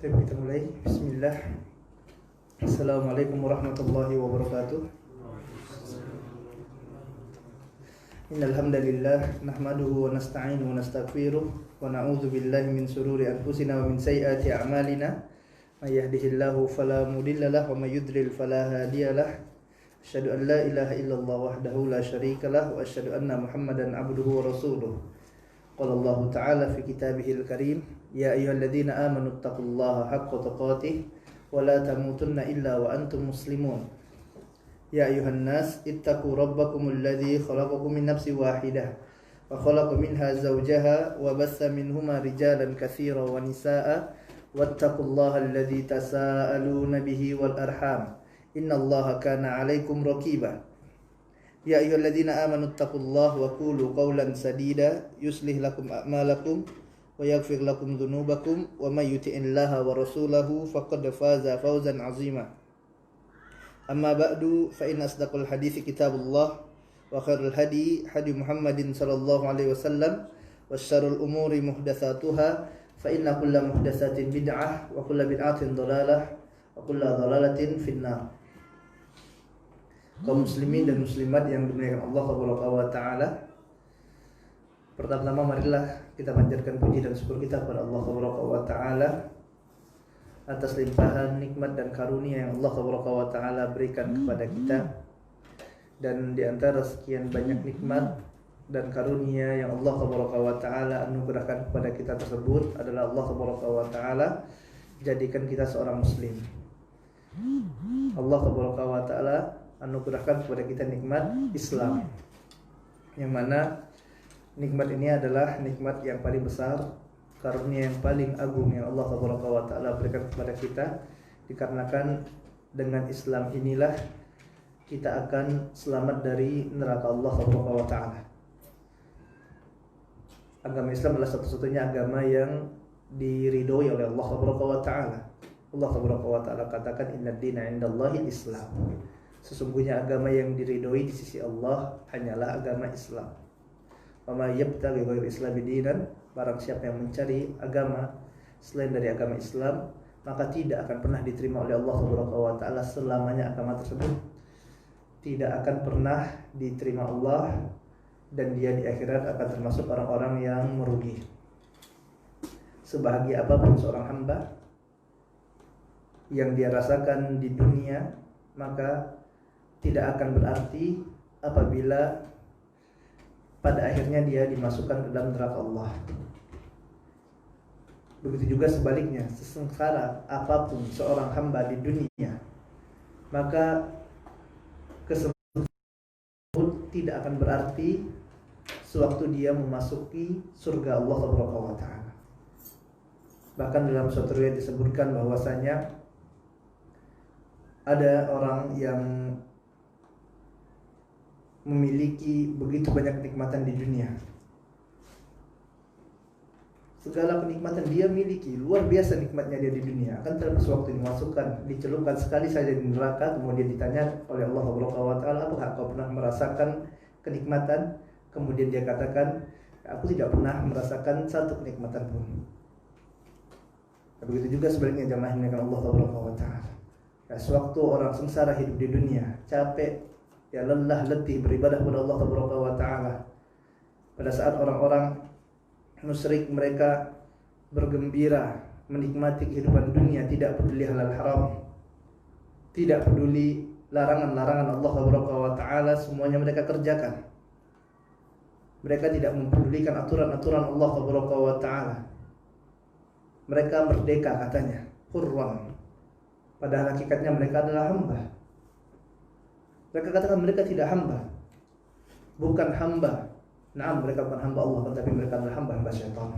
Kita mulai. Bismillah. Assalamualaikum warahmatullahi wabarakatuh. Innal hamdalillah nahmaduhu wa nasta'inuhu wa nastaghfiruh wa na'udzu billahi min shururi anfusina wa min sayyiati a'malina. May yahdihillahu fala mudilla lahu wa may yudlil fala hadiyalah. Asyhadu an la ilaha illallah wahdahu la syarikalah wa asyhadu anna Muhammadan abduhu wa rasuluh. Qala Allah Ta'ala fi kitabihil karim, ya ayyuhalladzina amanu taqullaha haqqa tuqatih wa la tamutunna illa wa antum muslimun. Ya ayyuhan nas ittaqu rabbakumul ladzi khalaqakum min nafsin wahidah wa khalaqa minha zawjaha wa bassa minhuma rijalan katsiran wa nisaa'a wattaqullaha alladzi tasaaluna bihi wal arham innallaha kana 'alaikum raqiba. Ya ayyuhalladzina amanu taqullaha wa qulu qawlan sadida yuslih lakum a'malakum wa yaghfir lakum dhunubakum wa may yuti'illaha wa rasulahu faqad faza fawzan 'azima. Amma ba'du fa inna asdaqal hadithi kitabullah wa khairul hadi hadi Muhammadin sallallahu alaihi wasallam wa syarrul umuri muhdatsatuha fa inna kulla muhdatsatin bid'ah wa kulla bid'atin dhalalah wa kulla dhalalatin finnar. Kaum muslimin dan muslimat yang dimuliakan Allah Subhanahu wa taala. Pertama-tama marilah kita panjatkan puji dan syukur kita kepada Allah Subhanahu wa taala atas limpahan nikmat dan karunia yang Allah Subhanahu wa taala berikan kepada kita. Dan di antara sekian banyak nikmat dan karunia yang Allah Subhanahu wa taala anugerahkan kepada kita tersebut adalah Allah Subhanahu wa taala jadikan kita seorang muslim. Allah Subhanahu wa taala anugerahkan kepada kita nikmat Islam, yang mana nikmat ini adalah nikmat yang paling besar, karunia yang paling agung yang Allah Subhanahu wa taala berikan kepada kita. Dikarenakan dengan Islam inilah kita akan selamat dari neraka Allah Subhanahu wa taala. Agama Islam adalah satu-satunya agama yang diridhoi oleh Allah Subhanahu wa taala. Allah Subhanahu wa taala katakan innad dina 'indallahi Islam. Sesungguhnya agama yang diridhoi di sisi Allah hanyalah agama Islam. Wa may yabtaghi ghairal islami dinan, barang siapa yang mencari agama selain dari agama Islam, maka tidak akan pernah diterima oleh Allah Subhanahu wa taala selamanya. Agama tersebut tidak akan pernah diterima Allah, dan dia di akhirat akan termasuk orang-orang yang merugi. Sebahagia apapun seorang hamba yang dia rasakan di dunia, maka tidak akan berarti apabila pada akhirnya dia dimasukkan ke dalam neraka Allah. Begitu juga sebaliknya, sesengsara apapun seorang hamba di dunia, maka kesembuhan tidak akan berarti sewaktu dia memasuki surga Allah Subhanahu wa taala. Bahkan dalam suatu riwayat disebutkan bahwasanya ada orang yang memiliki begitu banyak kenikmatan di dunia. Segala kenikmatan dia miliki, luar biasa nikmatnya dia di dunia. Akan tetapi sewaktu dimasukkan, dicelupkan sekali saja di neraka, kemudian ditanya oleh Allah Subhanahu wa taala, apakah kau pernah merasakan kenikmatan? Kemudian dia katakan, aku tidak pernah merasakan satu kenikmatan pun. Begitu juga sebaliknya jamaah yang Allah Subhanahu wa taala. Sewaktu orang sengsara hidup di dunia, capek, ya lelah letih beribadah kepada Allah Subhanahu wa taala. Pada saat orang-orang musyrik mereka bergembira menikmati kehidupan dunia, tidak peduli halal haram, tidak peduli larangan-larangan Allah Subhanahu wa taala, semuanya mereka kerjakan. Mereka tidak mempedulikan aturan-aturan Allah Subhanahu wa taala. Mereka merdeka katanya, hurran. Padahal hakikatnya mereka adalah hamba. Mereka katakan mereka tidak hamba, bukan hamba. Nah, mereka bukan hamba Allah, tetapi mereka adalah hamba syaitan.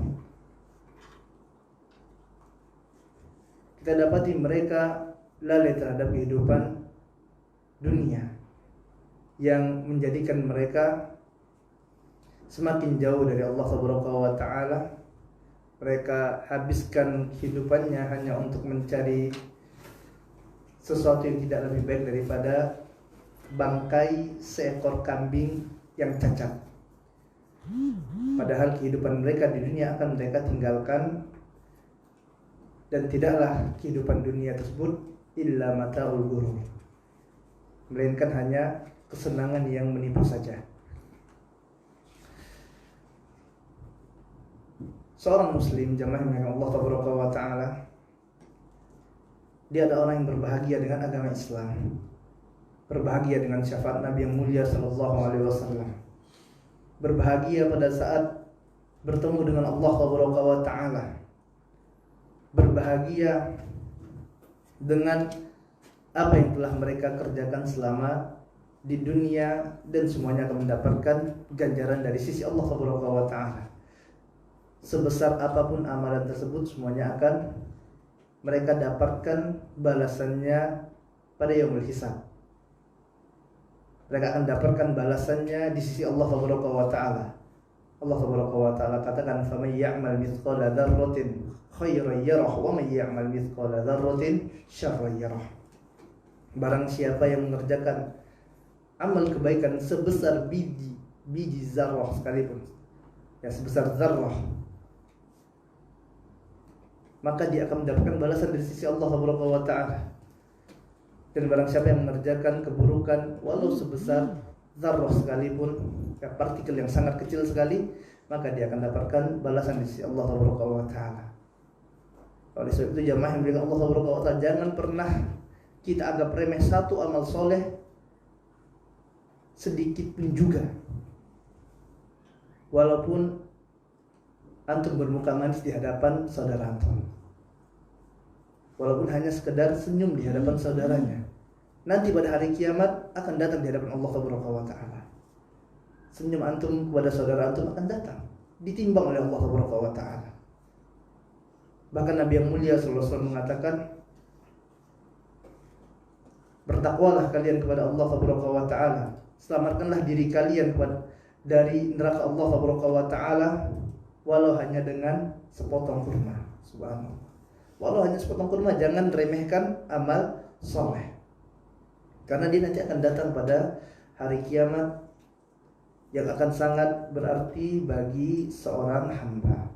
Kita dapati mereka lalai terhadap kehidupan dunia, yang menjadikan mereka semakin jauh dari Allah Subhanahu wa taala. Mereka habiskan kehidupannya hanya untuk mencari sesuatu yang tidak lebih baik daripada bangkai seekor kambing yang cacat. Padahal kehidupan mereka di dunia akan mereka tinggalkan dan tidaklah kehidupan dunia tersebut illa mata'ul ghurur, melainkan hanya kesenangan yang menipu saja. Seorang muslim jamaah yang Allah tabaraka wa taala, dia adalah orang yang berbahagia dengan agama Islam, berbahagia dengan syafaat Nabi yang mulia sallallahu alaihi wasallam, berbahagia pada saat bertemu dengan Allah tabaraka wa taala, berbahagia dengan apa yang telah mereka kerjakan selama di dunia, dan semuanya akan mendapatkan ganjaran dari sisi Allah tabaraka wa taala. Sebesar apapun amalan tersebut, semuanya akan mereka dapatkan balasannya pada yaumul hisab. Mereka akan dapatkan balasannya di sisi Allah tabaraka wa taala. Allah tabaraka wa taala katakan, "Faman ya'mal mithqala dzarratin khairan yarah wa man ya'mal mithqala dzarratin syarran yarah." Barang siapa yang mengerjakan amal kebaikan sebesar biji zarrah sekalipun, ya sebesar zarrah, maka dia akan mendapatkan balasan dari sisi Allah tabaraka wa taala. Dan barang siapa yang mengerjakan keburukan walau sebesar zarrah sekalipun, ya partikel yang sangat kecil sekali, maka dia akan dapatkan balasan di sisi Allah tabaraka wa taala. Oleh sebab itu jamaah yang dimuliakan Allah tabaraka wa taala, jangan pernah kita anggap remeh satu amal soleh sedikit pun juga, walaupun antum bermuka manis di hadapan saudara antum, walaupun hanya sekedar senyum di hadapan saudaranya, nanti pada hari kiamat akan datang di hadapan Allah tabaraka wa taala. Senyum antum kepada saudara antum akan datang, ditimbang oleh Allah tabaraka wa taala. Bahkan Nabi yang mulia sallallahu alaihi wasallam mengatakan, bertakwalah kalian kepada Allah tabaraka wa taala, selamatkanlah diri kalian dari neraka Allah tabaraka wa taala, walau hanya dengan sepotong kurma. Subhanallah. Walau hanya sepotong kurma, jangan remehkan amal soleh, karena dia nanti akan datang pada hari kiamat yang akan sangat berarti bagi seorang hamba,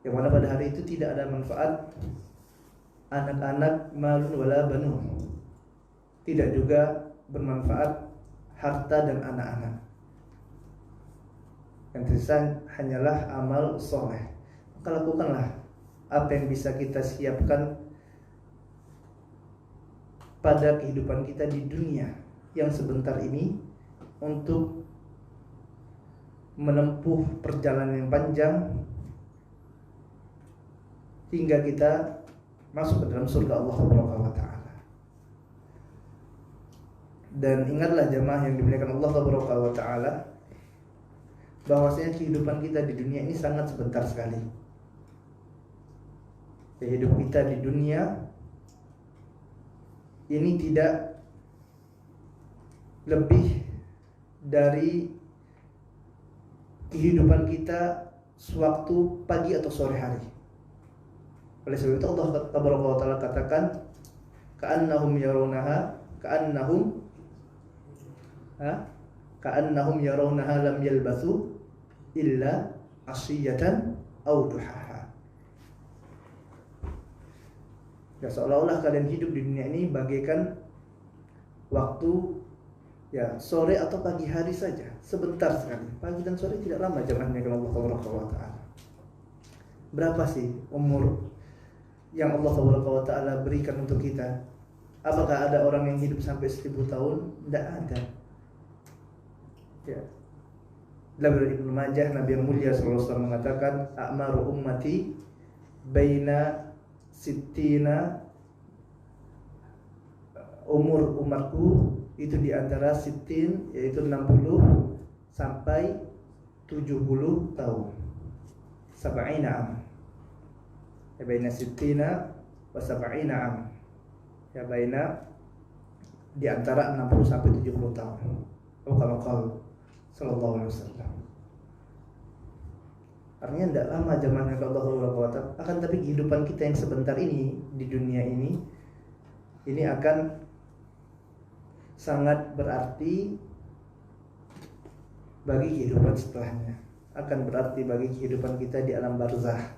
yang mana pada hari itu tidak ada manfaat anak-anak malun wala banun, tidak juga bermanfaat harta dan anak-anak. Yang tersisa hanyalah amal soleh. Maka lakukanlah apa yang bisa kita siapkan pada kehidupan kita di dunia yang sebentar ini, untuk menempuh perjalanan yang panjang hingga kita masuk ke dalam surga Allah Subhanahu wa taala. Dan ingatlah jemaah yang dimuliakan Allah Subhanahu wa taala, bahwasanya kehidupan kita di dunia ini sangat sebentar sekali. Ya, hidup kita di dunia ini tidak lebih dari kehidupan kita sewaktu pagi atau sore hari. Oleh sebab itu Allah Taala katakan, ka'annahum yarawnaha ka'annahum yarawnaha lam yalbathu illa ashiyatan aw duhaha. Ya, seolah-olah kalian hidup di dunia ini bagaikan waktu ya sore atau pagi hari saja, sebentar sekali. Pagi dan sore tidak lama jamaahnya kalau Allah Subhanahu wa taala. Berapa sih umur yang Allah Subhanahu wa taala berikan untuk kita? Apakah ada orang yang hidup sampai 1000 tahun? Tidak ada. Ya. Dalam Ibnu Majah, Nabi yang mulia sallallahu alaihi wasallam mengatakan, "A'maru ummati baina sittina." Umur umatku itu di antara sittin, yaitu 60 sampai 70 tahun. Sab'ina am. Ya baina sittina wa sab'ina am. Ya baina di antara 60 sampai 70 tahun. Kalau sallallahu alaihi wasallam. Artinya tidak lama zamannya Allah Subhanahu wa taala. Akan tapi kehidupan kita yang sebentar ini di dunia ini akan sangat berarti bagi kehidupan setelahnya, akan berarti bagi kehidupan kita di alam barzah.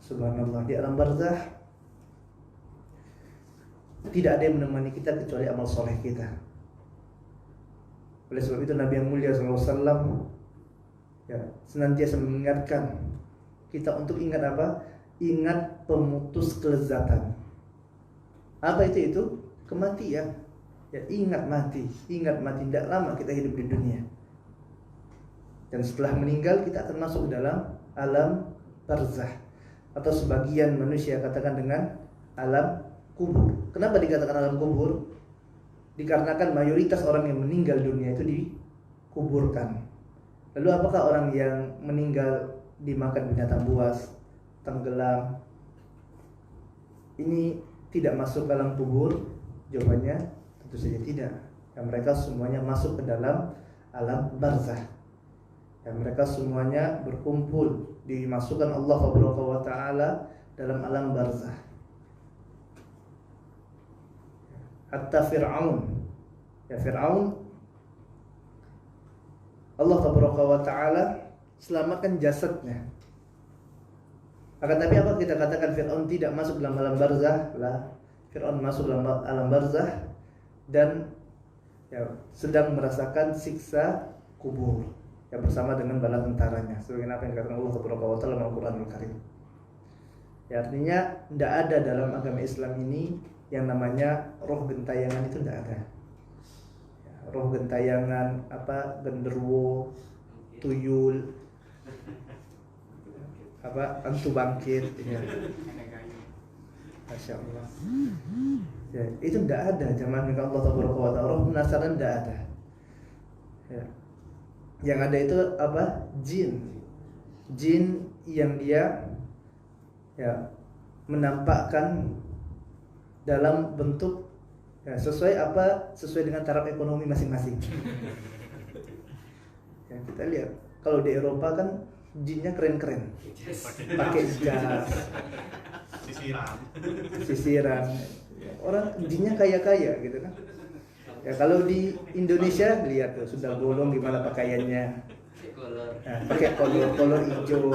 Subhanallah, di alam barzah tidak ada yang menemani kita kecuali amal soleh kita. Oleh sebab itu Nabi yang mulia SAW ya, senantiasa mengingatkan kita untuk ingat apa? Ingat pemutus kelezatan. Apa itu? Kematian. Ya, ingat mati. Tidak lama kita hidup di dunia. Dan setelah meninggal kita akan masuk ke dalam alam barzah, atau sebagian manusia katakan dengan alam kubur. Kenapa dikatakan alam kubur? Dikarenakan mayoritas orang yang meninggal dunia itu dikuburkan. Lalu apakah orang yang meninggal dimakan binatang buas, tenggelam, ini tidak masuk alam kubur? Jawabannya tentu saja tidak. Dan mereka semuanya masuk ke dalam alam barzah. Dan mereka semuanya berkumpul, dimasukkan Allah Subhanahu wa taala dalam alam barzah. Hatta Fir'aun. Ya, Fir'aun Allah Subhanahu wa taala selamatkan jasadnya. Akan tapi apa kita katakan Fir'aun tidak masuk dalam alam barzah? Lah, Fir'aun masuk dalam alam barzah dan ya, sedang merasakan siksa kubur yang bersama dengan bala tentaranya, sebagaimana apa yang dikatakan Allah Subhanahu wa taala dalam Al-Qur'anul Karim. Ya, artinya tidak ada dalam agama Islam ini yang namanya roh gentayangan, itu tidak ada. Ya, roh gentayangan apa, genderuwo, tuyul, apa, hantu bangkit, ya. Masya Allah. Ya, itu tidak ada zaman Allah Subhanahu wa taala. Roh penasaran tidak ada. Ya. Yang ada itu apa? Jin yang dia ya menampakkan dalam bentuk ya, sesuai dengan taraf ekonomi masing-masing. Ya, kita lihat kalau di Eropa kan jinnya keren-keren, pakai jas, sisiran. Orang jinnya kaya-kaya gitu kan. Ya, kalau di Indonesia lihat tuh sudah bolong gimana pakaiannya. Nah, pakai kolor hijau.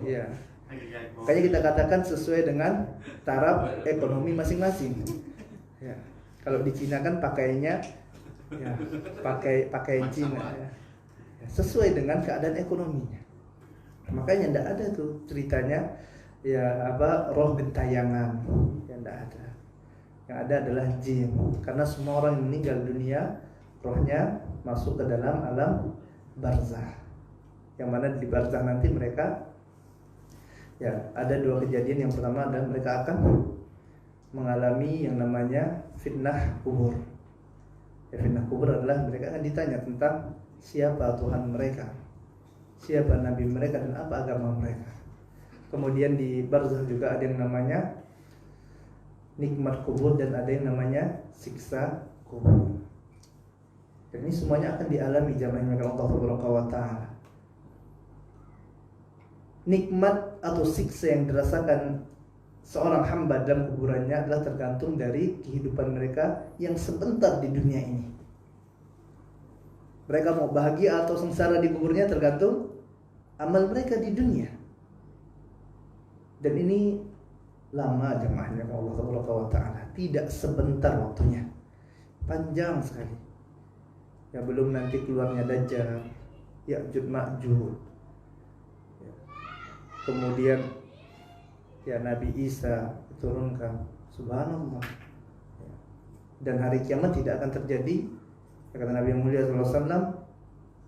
Ya. Kayaknya kita katakan sesuai dengan taraf ekonomi masing-masing. Ya. Kalau di Cina kan pakaiannya ya, pakaian Cina ya. Sesuai dengan keadaan ekonominya. Makanya tidak ada tuh ceritanya ya apa roh gentayangan, ya tidak ada. Yang ada adalah jin, karena semua orang yang meninggal dunia rohnya masuk ke dalam alam barzah, yang mana di barzah nanti mereka ya ada dua kejadian. Yang pertama adalah mereka akan mengalami yang namanya fitnah kubur. Ya, fitnah kubur adalah mereka akan ditanya tentang siapa Tuhan mereka, siapa Nabi mereka, dan apa agama mereka. Kemudian di barzah juga ada yang namanya nikmat kubur dan ada yang namanya siksa kubur. Dan ini semuanya akan dialami zaman Allah Subhanahu wa taala. Nikmat atau siksa yang dirasakan seorang hamba dalam kuburannya adalah tergantung dari kehidupan mereka yang sebentar di dunia ini. Mereka mau bahagia atau sengsara di kuburnya tergantung amal mereka di dunia. Dan ini lama jemaahnya Allah Subhanahu wa taala, tidak sebentar waktunya, panjang sekali. Ya, belum nanti keluarnya Dajjal, Ya'juj Ma'juj. Ya. Kemudian ya Nabi Isa diturunkan, subhanallah. Ya. Dan hari kiamat tidak akan terjadi, ya, kata Nabi yang mulia sallallahu alaihi wasallam,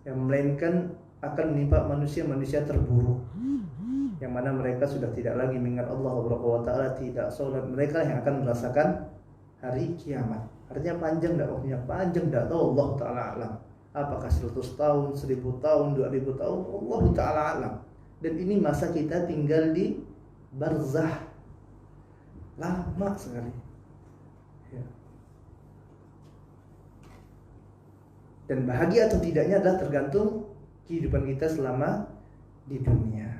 yang melainkan akan menimpa manusia terburuk, yang mana mereka sudah tidak lagi mengingat Allah Subhanahu wa taala, tidak sholat. Mereka yang akan merasakan hari kiamat. Artinya panjang enggak waktunya? Panjang enggak, tahu Allah taala alam. Apakah 100 tahun, 1000 tahun, 2000 tahun, Allah taala alam. Dan ini masa kita tinggal di barzah, lama sekali. Ya. Dan bahagia atau tidaknya adalah tergantung kehidupan kita selama di dunia.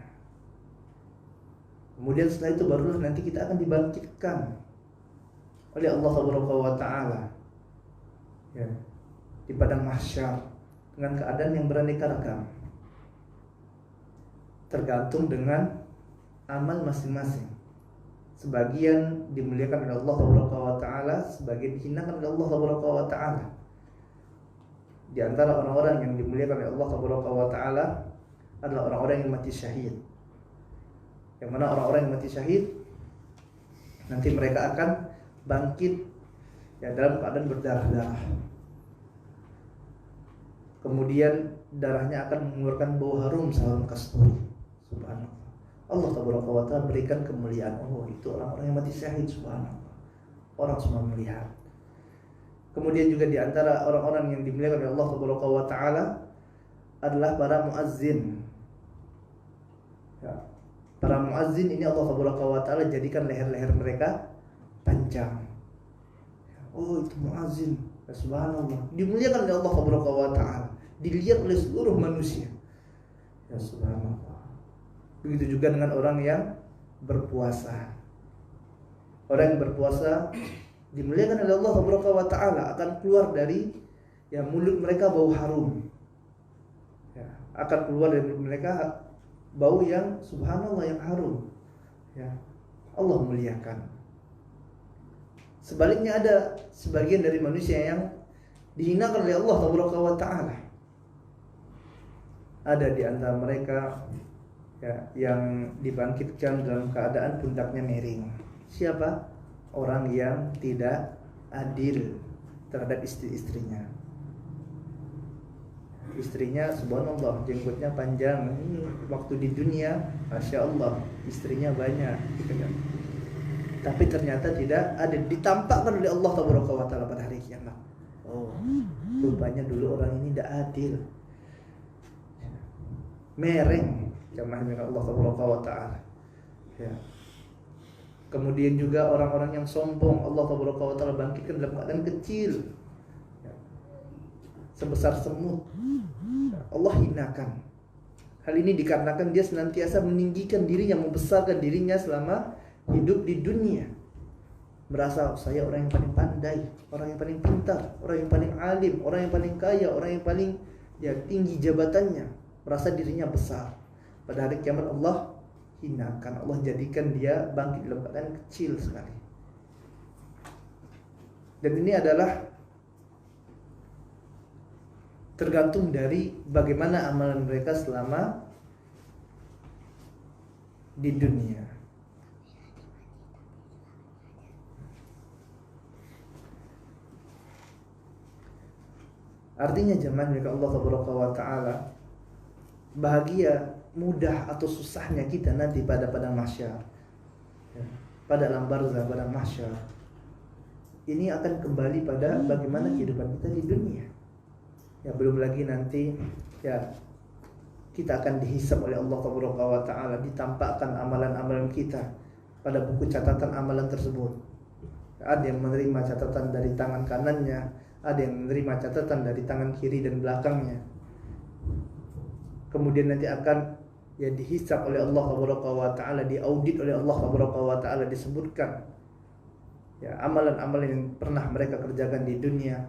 Kemudian setelah itu barulah nanti kita akan dibangkitkan oleh Allah Subhanahu wa taala ya, di padang mahsyar dengan keadaan yang beraneka ragam. Tergantung dengan amal masing-masing. Sebagian dimuliakan oleh Allah Taala, sebagian dihinakan oleh Allah Taala. Di antara orang-orang yang dimuliakan oleh Allah Taala adalah orang-orang yang mati syahid. Yang mana orang-orang yang mati syahid nanti mereka akan bangkit ya dalam keadaan berdarah-darah. Kemudian darahnya akan mengeluarkan bau harum seharum kasturi. Subhanallah. Allah Taala berikan kemuliaan. Oh, itu orang-orang yang mati syahid, subhanallah. Orang semua melihat. Kemudian juga di antara orang-orang yang dimuliakan oleh Allah Taala adalah para muazzin. Ya. Para muazzin ini Allah Taala jadikan leher-leher mereka panjang. Oh, itu muazzin. Ya, subhanallah. Dimuliakan oleh Allah Taala, dilihat oleh seluruh manusia. Ya, subhanallah. Begitu juga dengan orang yang berpuasa. Orang yang berpuasa dimuliakan oleh Allah Taala, akan keluar dari ya mulut mereka bau harum. Ya, akan keluar dari mulut mereka bau yang subhanallah yang harum. Ya, Allah muliakan. Sebaliknya ada sebagian dari manusia yang dihinakan oleh Allah Taala. Ada di antara mereka ya, yang dibangkitkan dalam keadaan pundaknya miring. Siapa? Orang yang tidak adil terhadap istri-istrinya. Istrinya subhanallah jenggotnya panjang. Waktu di dunia masya Allah istrinya banyak gitu kan. Tapi ternyata tidak adil, ditampakkan oleh Allah Taala pada hari kiamat. Oh, rupanya dulu orang ini tidak adil, mereng. Jamaah dengan Allah Taala. Ya. Kemudian juga orang-orang yang sombong Allah Taala bangkitkan dalam keadaan kecil, ya. Sebesar semut. Ya. Allah hinakan. Hal ini dikarenakan dia senantiasa meninggikan dirinya, membesarkan dirinya selama hidup di dunia. Merasa saya orang yang paling pandai, orang yang paling pintar, orang yang paling alim, orang yang paling kaya, orang yang paling ya tinggi jabatannya. Merasa dirinya besar. Pada hari kiamat Allah hinakan, Allah jadikan dia bangkit dalam keadaan kecil sekali. Dan ini adalah tergantung dari bagaimana amalan mereka selama di dunia. Artinya jemaah milik Allah Taala, bahagia, mudah atau susahnya kita nanti pada padang mahsyar, ya, pada alam barzah, pada mahsyar, ini akan kembali pada bagaimana kehidupan kita di dunia. Ya, belum lagi nanti ya kita akan dihisab oleh Allah Taala, ditampakkan amalan-amalan kita pada buku catatan amalan tersebut. Ada yang menerima catatan dari tangan kanannya, ada yang menerima catatan dari tangan kiri dan belakangnya. Kemudian nanti akan ya dihisab oleh Allah Taala, diaudit oleh Allah Taala, disebutkan ya amalan-amalan yang pernah mereka kerjakan di dunia.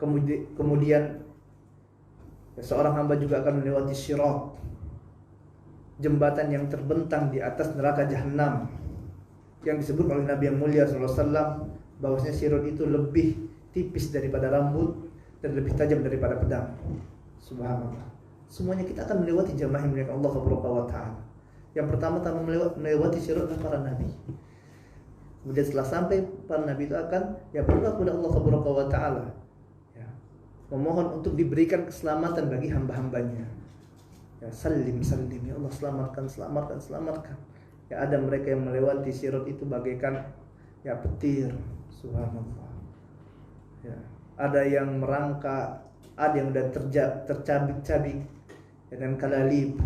Kemudian ya, seorang hamba juga akan melewati Sirat, jembatan yang terbentang di atas neraka Jahannam, yang disebut oleh Nabi yang mulia SAW bahwasanya Sirat itu lebih tipis daripada rambut dan lebih tajam daripada pedang. Subhanallah. Semuanya kita akan melewati jamaah yang Allah Taala. Yang pertama-tama melewati Sirat adalah para nabi. Kemudian setelah sampai, para nabi itu akan ya berdoa kepada Allah Taala, ya, memohon untuk diberikan keselamatan bagi hamba-hambanya. Ya, salim ya Allah, selamatkan. Ya, ada mereka yang melewati Sirat itu bagaikan ya petir. Subhanallah. Ya, ada yang merangkak, ada yang sudah tercabik-cabik dan kalalib.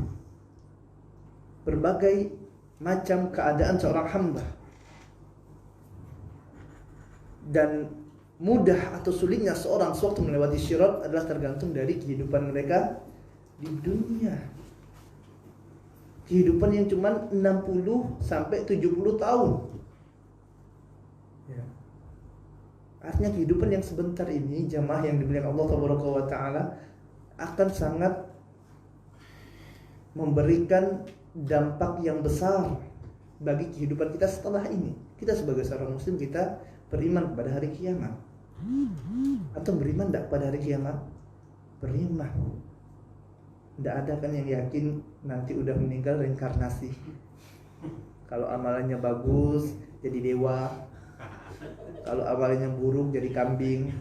Berbagai macam keadaan seorang hamba. Dan mudah atau sulitnya seorang sewaktu melewati Sirat adalah tergantung dari kehidupan mereka di dunia. Kehidupan yang cuma 60 sampai 70 tahun. Ya. Artinya kehidupan yang sebentar ini, jamaah yang dimuliakan Allah Taala, akan sangat memberikan dampak yang besar bagi kehidupan kita setelah ini. Kita sebagai seorang muslim, kita beriman kepada hari kiamat. Atau beriman tidak pada hari kiamat? Beriman. Tidak ada kan yang yakin nanti udah meninggal reinkarnasi. Kalau amalannya bagus jadi dewa, kalau amalannya buruk jadi kambing.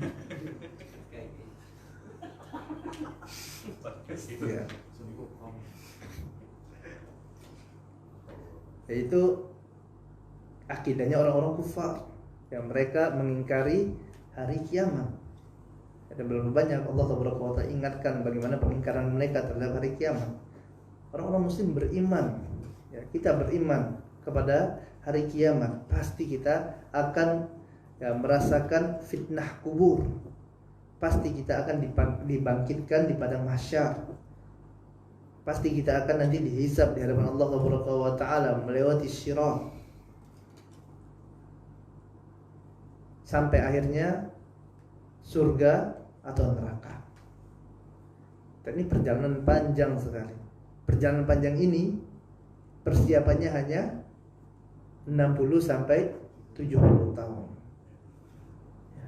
Ya. Yaitu akidahnya orang-orang kufar yang mereka mengingkari hari kiamat. Dan belum banyak Allah Ta'ala ingatkan bagaimana pengingkaran mereka terhadap hari kiamat. Orang-orang muslim beriman, ya, kita beriman kepada hari kiamat. Pasti kita akan merasakan fitnah kubur. Pasti kita akan dibangkitkan di padang mahsyar. Pasti kita akan nanti dihisab di hadapan Allah Ta'ala melewati sirat. Sampai akhirnya surga atau neraka. Dan ini perjalanan panjang sekali. Perjalanan panjang ini persiapannya hanya 60 sampai 70 tahun. Ya.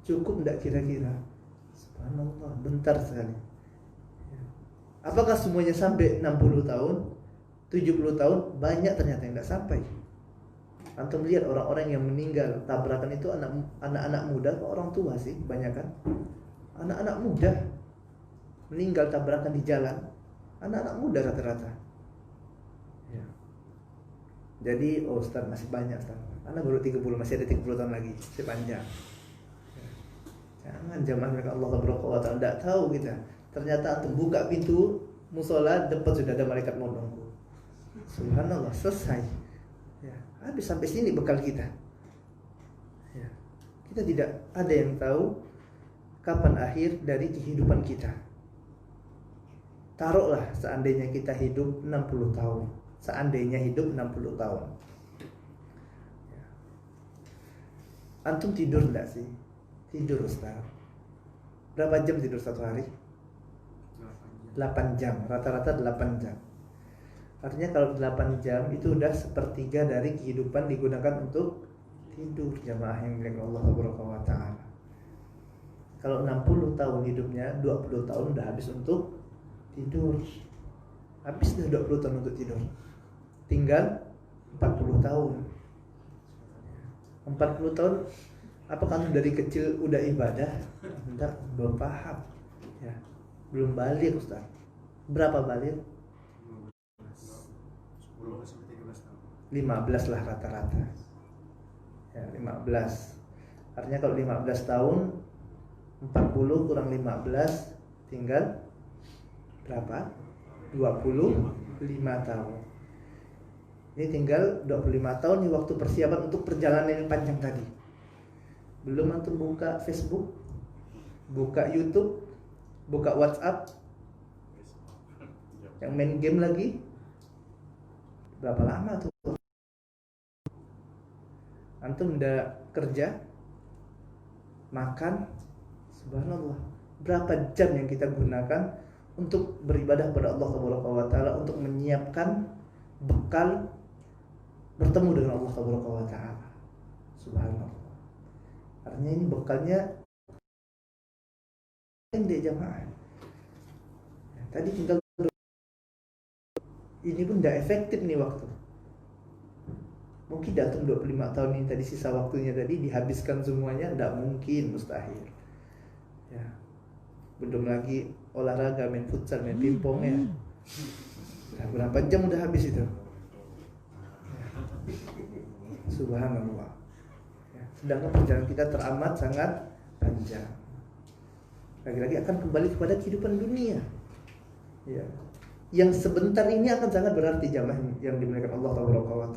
Cukup enggak kira-kira? Subhanallah, bentar sekali. Ya. Apakah semuanya sampai 60 tahun? 70 tahun? Banyak ternyata yang enggak sampai. Antum lihat orang-orang yang meninggal tabrakan itu anak-anak muda atau orang tua sih, banyak kan? Anak-anak muda meninggal tabrakan di jalan, anak-anak muda rata-rata. Ya. Jadi, Ustaz masih banyak, Ustaz. Anak baru 30, masih ada 30 tahun lagi, masih panjang. Ya. Jangan jamaah mereka Allah Ta'ala tidak tahu kita. Ternyata antum buka pintu musola, depan sudah ada malaikat mau nunggu. Subhanallah, selesai. Ya. Habis sampai sini bekal kita. Ya. Kita tidak ada yang tahu kapan akhir dari kehidupan kita. Taruhlah seandainya kita hidup 60 tahun. Seandainya hidup 60 tahun. Ya. Antum tidur enggak sih? Tidur, Ustaz. Berapa jam tidur satu hari? 8 jam. Rata-rata 8 jam. Artinya kalau 8 jam itu udah sepertiga dari kehidupan digunakan untuk tidur, jamaah yang milik Allah Ta'ala. Kalau 60 tahun hidupnya, 20 tahun udah habis untuk tidur. Habis dah 20 tahun untuk tidur. Tinggal 40 tahun. 40 tahun, apakah dari kecil udah ibadah? Enggak, belum paham. Ya, belum balik, Ustaz. Berapa balik? 15 lah rata-rata. Ya, 15. Artinya kalau 15 tahun 40 kurang 15 tinggal berapa? 25 tahun. Ini tinggal 25 tahun nih waktu persiapan untuk perjalanan yang panjang tadi. Belum antum buka Facebook, buka YouTube, buka WhatsApp, yang main game lagi. Berapa lama tuh? Antum udah kerja, makan, subhanallah. Berapa jam yang kita gunakan untuk beribadah pada Allah Ta'ala, untuk menyiapkan bekal bertemu dengan Allah Ta'ala. Subhanallah. Artinya ini bekalnya pendek, jamaah. Tadi tinggal ini pun tidak efektif nih waktu. Mungkin datum 25 tahun ini tadi sisa waktunya tadi dihabiskan semuanya, tidak mungkin, mustahil. Ya. Belum lagi olahraga, main futsal, main pingpong ya. Nah, berapa jam udah habis itu? Ya. Subhanallah. Ya. Sedangkan perjalanan kita teramat sangat panjang. Lagi-lagi akan kembali kepada kehidupan dunia. Ya. Yang sebentar ini akan sangat berarti jamaah yang dimuliakan Allah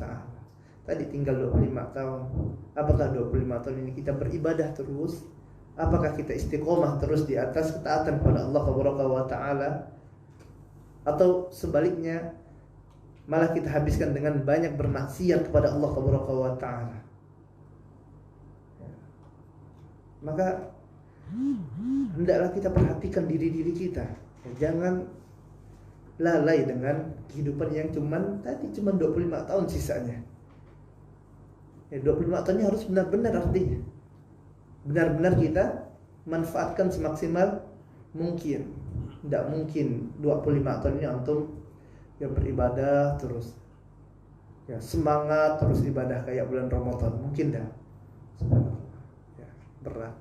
Ta'ala. Tadi tinggal 25 tahun. Apakah 25 tahun ini kita beribadah terus? Apakah kita istiqomah terus di atas ketaatan kepada Allah Ta'ala? Atau sebaliknya malah kita habiskan dengan banyak bermaksiat kepada Allah Ta'ala? Maka hendaklah kita perhatikan diri-diri kita. Jangan lalai dengan kehidupan yang cuman 25 tahun sisanya. Ya, 25 tahun ini harus benar-benar, artinya benar-benar kita manfaatkan semaksimal mungkin. Tidak mungkin 25 tahun ini antum yang beribadah terus, ya semangat terus ibadah kayak bulan Ramadan, mungkin dah. Ya, berat.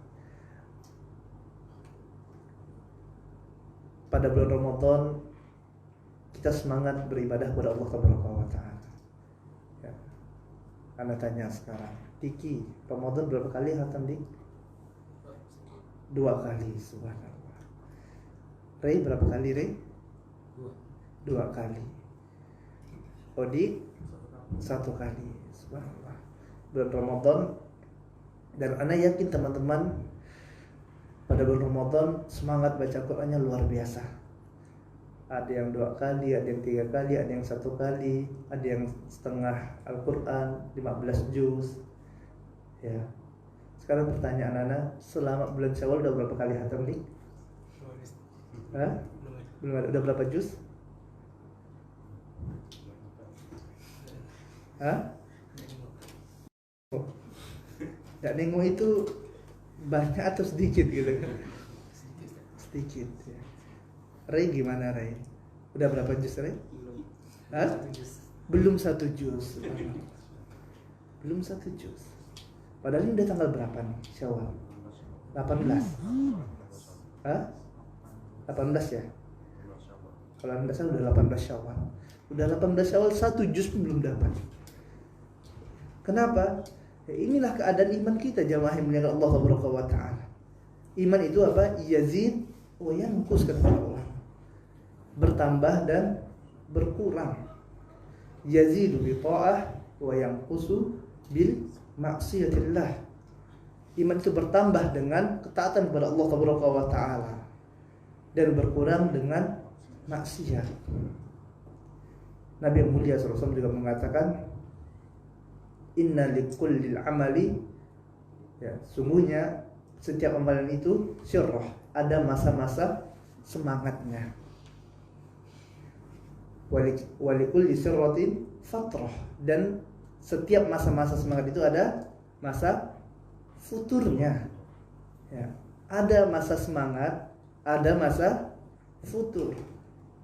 Pada bulan Ramadan kita semangat beribadah kepada Allah Subhanahu wa taala. Ya. Anda tanya sekarang, Diki, Ramadan berapa kali khatam, Dik? 2 kali, subhanallah. Rey berapa kali, Rey? 2 kali. Odi 1 kali, subhanallah. Bulan Ramadan, dan Anda yakin teman-teman pada bulan Ramadan semangat baca Qur'annya luar biasa. Ada yang 2 kali, ada yang 3 kali, ada yang 1 kali, ada yang setengah Al-Quran 15 juz. Ya. Sekarang pertanyaan Anda, selama bulan Syawal udah berapa kali khatam, Dik? Hah? Belum ada. Udah berapa juz? Hah? Nggak nengok itu banyak atau sedikit gitu kan? Sedikit ya. Ray gimana, Ray? Udah berapa juz, Ray? Hah? Belum 1 juz. Belum 1 juz. Padahal ini udah tanggal berapa nih? Syawal 18. Hah? 18 ya? Kalau Anda salah udah 18 Syawal. Udah 18 Syawal 1 juz pun belum dapat. Kenapa? Ya, inilah keadaan iman kita, jamaah yang mulia Allah Subhanahu wa taala. Iman itu apa? Yazid wa yanqus, kata Allah. Bertambah dan berkurang. Yazidu bi ta'ah wa yanqusu bil maksiatillah. Iman itu bertambah dengan ketaatan kepada Allah Subhanahu wa taala dan berkurang dengan maksiat. Nabi yang mulia SAW juga mengatakan, inna likullil amali, ya, sungguhnya setiap amalan itu syirrah, ada masa-masa semangatnya. Walikulli syirratin fatrah, dan setiap masa-masa semangat itu ada masa futurnya. Ya, ada masa semangat, ada masa futur.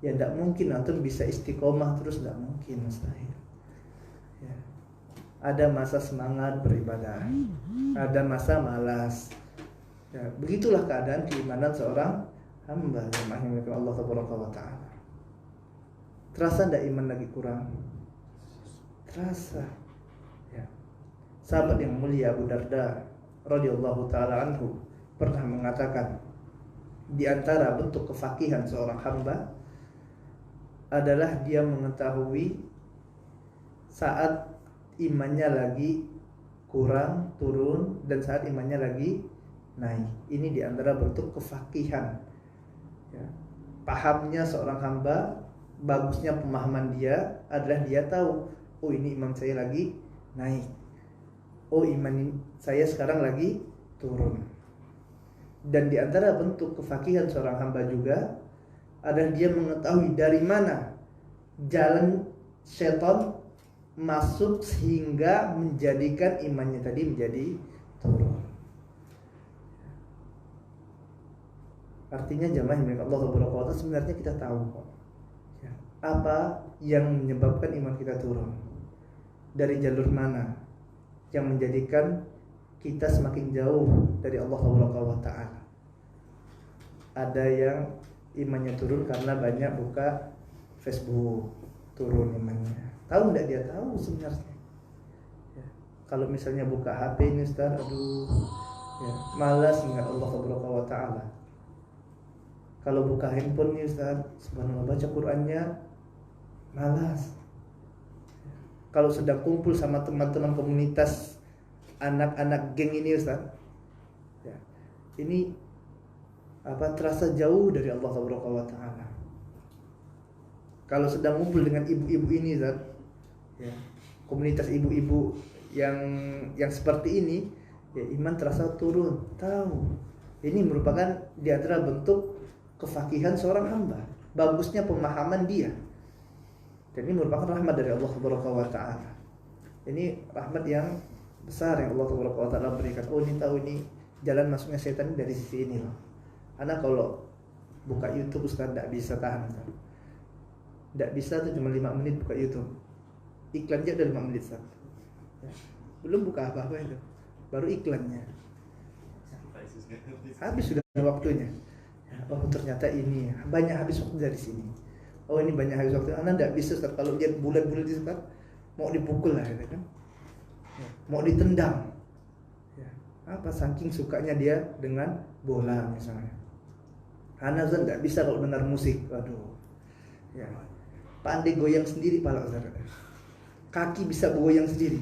Ya tidak mungkin antum bisa istiqomah terus, tidak mungkin, mustahil. Ya. Ada masa semangat beribadah, ada masa malas. Ya, begitulah keadaan keimanan seorang hamba yang mengimani Allah Subhanahu wa taala. Terasa tidak iman lagi kurang? Terasa. Ya. Sahabat yang mulia Abu Darda radhiyallahu taala anhu pernah mengatakan, di antara bentuk kefakihan seorang hamba adalah dia mengetahui saat imannya lagi kurang, turun, dan saat imannya lagi naik. Ini di antara bentuk kefakihan. Ya. Pahamnya seorang hamba, bagusnya pemahaman dia adalah dia tahu, oh ini iman saya lagi naik, oh iman saya sekarang lagi turun. Dan di antara bentuk kefakihan seorang hamba juga adalah dia mengetahui dari mana jalan setan masuk sehingga menjadikan imannya tadi menjadi turun. Artinya jamaah yang Allah Subhanahu wa taala, sebenarnya kita tahu kok, ya, apa yang menyebabkan iman kita turun, dari jalur mana yang menjadikan kita semakin jauh dari Allah Subhanahu wa taala. Ada yang imannya turun karena banyak buka Facebook, turun imannya. Tahu enggak dia? Tahu sebenarnya. Ya. Kalau misalnya buka HP ini, Ustaz, aduh, ya, malas ingat Allah Subhanahu wa taala. Kalau buka handphone nih, Ustaz, subhanallah, baca Qur'annya malas. Ya. Kalau sedang kumpul sama teman-teman komunitas anak-anak geng ini, Ustaz, ya, ini terasa jauh dari Allah Subhanahu wa taala. Kalau sedang ngumpul dengan ibu-ibu ini, Ustaz, ya, komunitas ibu-ibu yang seperti ini, ya, iman terasa turun. Tahu ini merupakan di antara bentuk kefakihan seorang hamba. bagusnya pemahaman dia. Dan ini merupakan rahmat dari Allah Subhanahu wa taala. Ini rahmat yang besar yang Allah Subhanahu wa taala berikan. Oh, ini tahu ini jalan masuknya setan dari sisi ini loh. Karena kalau buka YouTube Ustaz tidak bisa tahan. Tidak bisa tuh cuma 5 menit buka YouTube. Iklannya udah 5 menit Ustaz. Ya. Belum buka apa-apa itu. Baru iklannya. Habis sudah waktunya. Oh, ternyata ini banyak habis waktu dari sini. Oh, ini banyak habis waktu. Anda tidak bisa Ustaz kalau lihat bulan-bulan di Ustaz mau dipukul lah gitu kan. Ya. Mau ditendang. Ya. Apa saking sukanya dia dengan bola misalnya. Karena Ustaz tidak bisa kalau dengar musik. Waduh. Ya. Pandai goyang sendiri pala Ustaz. Kaki bisa goyang sendiri.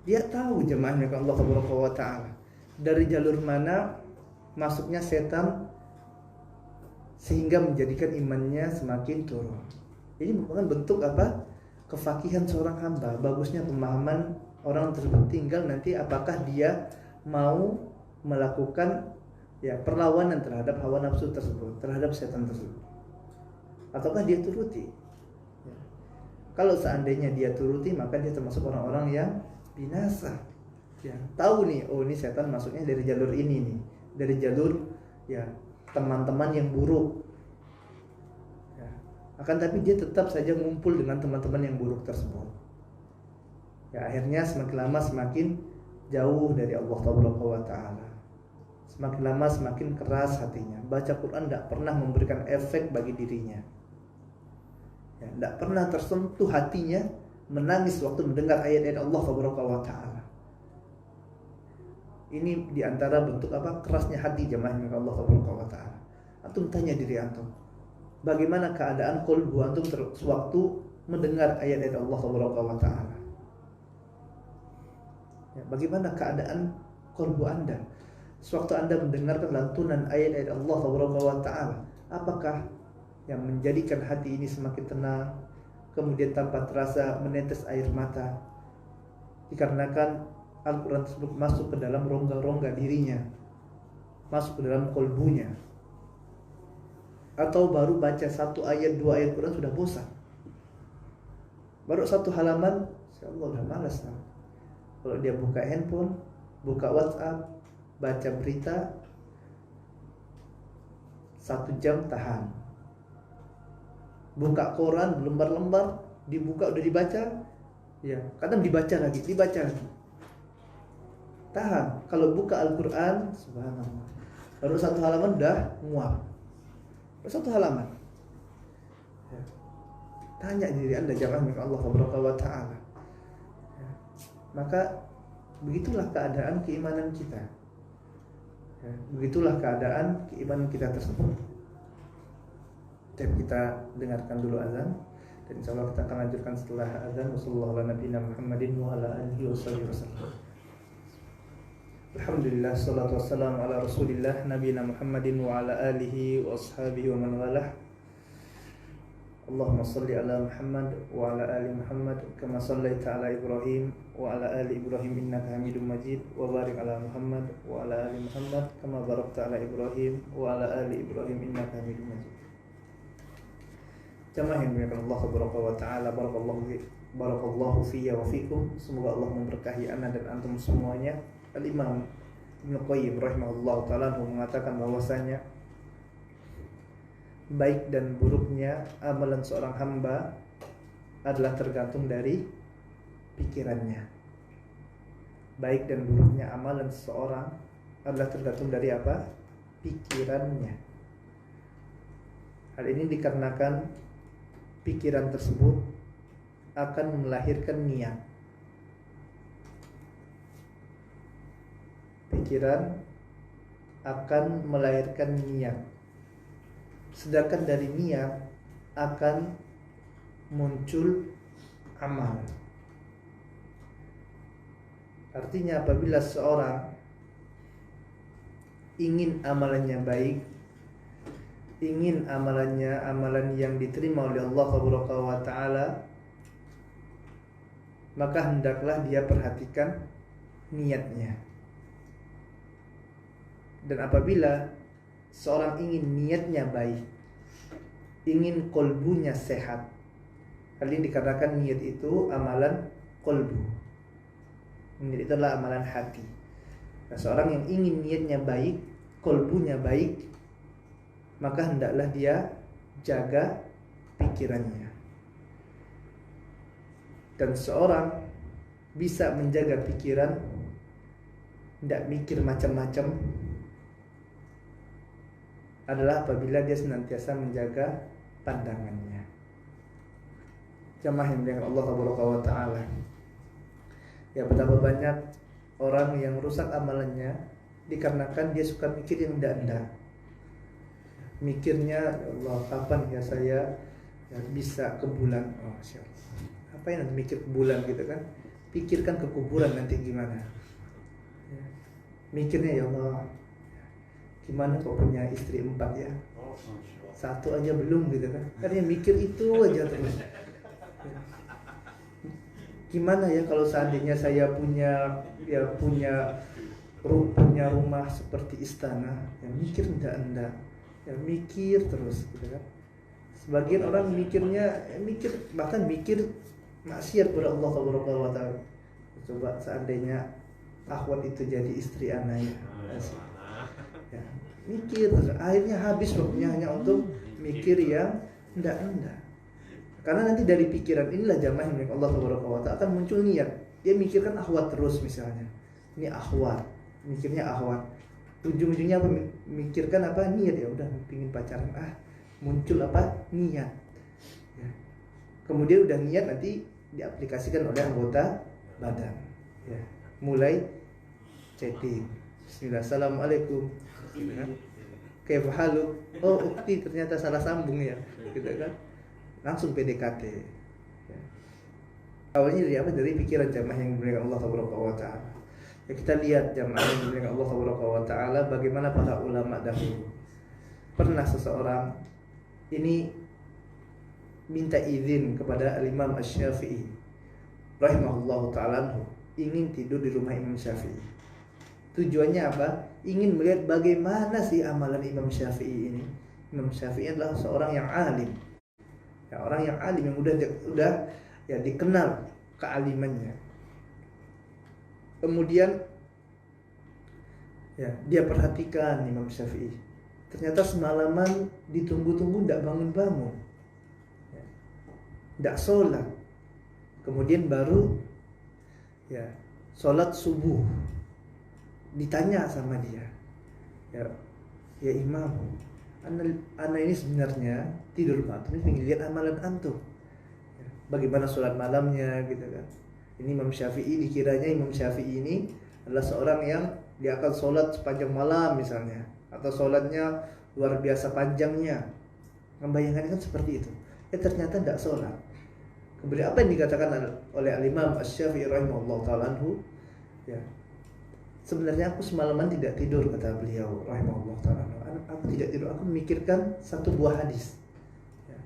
Dia tahu jemaahnya ke Allah Subhanahu wa taala. Dari jalur mana masuknya setan sehingga menjadikan imannya semakin turun. Ini merupakan bentuk apa? Kefakihan seorang hamba, bagusnya pemahaman orang tersebut. Tinggal nanti apakah dia mau melakukan ya perlawanan terhadap hawa nafsu tersebut, terhadap setan tersebut. Ataukah dia turuti? Ya. Kalau seandainya dia turuti, maka dia termasuk orang-orang yang binasa. Ya, tahu nih, oh ini setan masuknya dari jalur ini nih, dari jalur ya teman-teman yang buruk. Ya. Akan tapi dia tetap saja ngumpul dengan teman-teman yang buruk tersebut. Ya, akhirnya semakin lama semakin jauh dari Allah Taala. Semakin lama semakin keras hatinya. Baca Quran tidak pernah memberikan efek bagi dirinya. Ya, tidak pernah tersentuh hatinya menangis waktu mendengar ayat-ayat Allah Taala. Ini diantara bentuk apa? Kerasnya hati jemaahnya Allah Taala. Antum tanya diri antum, bagaimana keadaan qalbu antum sewaktu mendengar ayat-ayat Allah Taala? Ya, bagaimana keadaan qalbu anda sewaktu anda mendengarkan lantunan ayat-ayat Allah Taala? Apakah yang menjadikan hati ini semakin tenang, kemudian tanpa terasa menetes air mata, dikarenakan Al-Quran tersebut masuk ke dalam rongga-rongga dirinya, masuk ke dalam kolbunya? Atau baru baca 1 ayat 2 ayat Quran sudah bosan, baru 1 halaman Allah udah malas lah. Kalau dia buka handphone, buka WhatsApp, baca berita 1 jam tahan. Buka koran lembar-lembar, dibuka udah dibaca, ya kadang dibaca lagi, tahan. Kalau buka Al-Quran, subhanallah, baru 1 halaman udah muak, baru 1 halaman. Ya. Tanya diri anda jamaah Allah Subhanahu wa taala. Ya. Maka begitulah keadaan keimanan kita. Ya. Begitulah keadaan keimanan kita tersebut. Kita dengarkan dulu azan, dan insyaallah kita akan lanjutkan setelah azan. Wassalamualaikum Muhammadin wa ala alihi wasallam. Alhamdulillah, salatu wassalamu ala Rasulillah nabiyina Muhammadin wa ala alihi wa ashabihi wa man walah. Allahumma salli ala Muhammad wa ala ali Muhammad kama sallaita ala Ibrahim wa ala ali Ibrahim innaka Hamidum Majid, wa barik ala Muhammad wa ala ali Muhammad kama barakta ala Ibrahim wa ala ali Ibrahim innaka Hamidum Majid. Jamaah yang dimuliakan Allah Subhanahu wa taala, barakallahu fiyya wa fikum. Semoga Allah memberkahi ana dan antum semuanya. Al-Imam Ibnu Qayyim rahimahullah ta'ala mengatakan bahwasanya baik dan buruknya amalan seorang hamba adalah tergantung dari pikirannya. Baik dan buruknya amalan seseorang adalah tergantung dari apa? Pikirannya. Hal ini dikarenakan pikiran tersebut akan melahirkan niat. Pikiran akan melahirkan niat. Sedangkan dari niat akan muncul amal. Artinya apabila seorang ingin amalannya baik, ingin amalannya amalan yang diterima oleh Allah Subhanahu wa taala, maka hendaklah dia perhatikan niatnya. Dan apabila seorang ingin niatnya baik, ingin kolbunya sehat. Hal ini dikarenakan niat itu amalan kolbu. Niat itu adalah amalan hati. Nah, seorang yang ingin niatnya baik, kolbunya baik, maka hendaklah dia jaga pikirannya. Dan seorang bisa menjaga pikiran, tidak mikir macam-macam, adalah apabila dia senantiasa menjaga pandangannya. Jamaah yang dimuliakan Allah Subhanahu wa taala. Ya, betapa banyak orang yang rusak amalannya dikarenakan dia suka mikir yang enggak-enggak. Mikirnya, ya Allah, kapan ya saya bisa ke bulan? Oh, siap. Apa yang mikir ke bulan gitu kan? Pikirkan ke kuburan nanti gimana. Ya. Mikirnya, ya Allah, gimana kok punya istri 4 ya? 1 aja belum gitu kan? Karena mikir itu aja terus. Ya. Gimana ya kalau seandainya saya punya rumah seperti istana? Ya mikir enggak. Ya mikir terus gitu kan. Sebagian orang mikirnya bahkan mikir maksiat kepada Allah Subhanahu wa taala. Coba seandainya akhwat itu jadi istri anak ya, mikir akhirnya habis waktunya hanya untuk mikir yang enggak. Karena nanti dari pikiran inilah jamaah yang Allah Subhanahu wa taala akan muncul niat. Dia mikirkan akhwat terus misalnya. Ini akhwat, mikirnya akhwat. Ujung-ujungnya apa? Mikirkan apa? Niat, ya udah pingin pacaran. Muncul apa? Niat. Ya. Kemudian udah niat nanti diaplikasikan oleh anggota badan. Ya. Mulai chatting. Bismillah, assalamualaikum. Kayak haluk. Oh, ukti ternyata salah sambung ya, gitu kan? Langsung PDKT. Ya. Awalnya dari apa? Dari pikiran jamaah yang dimuliakan Allah Subhanahu wa taala. Ya, kita lihat jamaah yang dimuliakan Allah Subhanahu wa taala bagaimana para ulama dahulu. Pernah seseorang ini minta izin kepada Imam Asy-Syafi'i rahimahullahu taala, ingin tidur di rumah Imam Syafi'i. Tujuannya apa? Ingin melihat bagaimana sih amalan Imam Syafi'i ini. Imam Syafi'i adalah seorang yang alim. Ya, orang yang alim yang udah ya dikenal kealimannya. Kemudian ya dia perhatikan Imam Syafi'i. Ternyata semalaman ditunggu-tunggu tidak bangun-bangun, tidak sholat. Kemudian baru ya sholat subuh. Ditanya sama dia, ya Imam, ana ini sebenarnya tidur malam, ingin lihat amalan antum. Ya, bagaimana sholat malamnya gitu kan. Ini Imam Syafi'i, dikiranya Imam Syafi'i ini adalah seorang yang dia akan sholat sepanjang malam misalnya, atau sholatnya luar biasa panjangnya. Membayangkan kan seperti itu. Ternyata tidak sholat. Kemudian apa yang dikatakan oleh Imam Asy-Syafi'i rahimahullah ta'ala anhu, ya, sebenarnya aku semalaman tidak tidur, kata beliau rahimahullah ta'ala. Aku tidak tidur, aku memikirkan satu buah hadis, ya.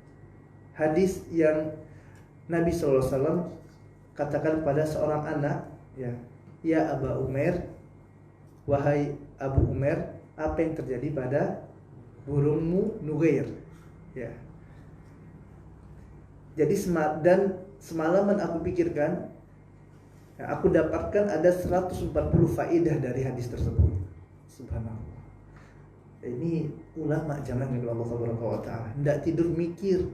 Hadis yang Nabi SAW katakan pada seorang anak, ya Aba Umair, wahai Abu Umair, apa yang terjadi pada burungmu Nughair? Ya. Jadi semalaman aku pikirkan, ya, aku dapatkan ada 140 faedah dari hadis tersebut. Subhanallah. Ini ulama zaman yang Allah Subhanahu wa taala. Tidak tidur mikir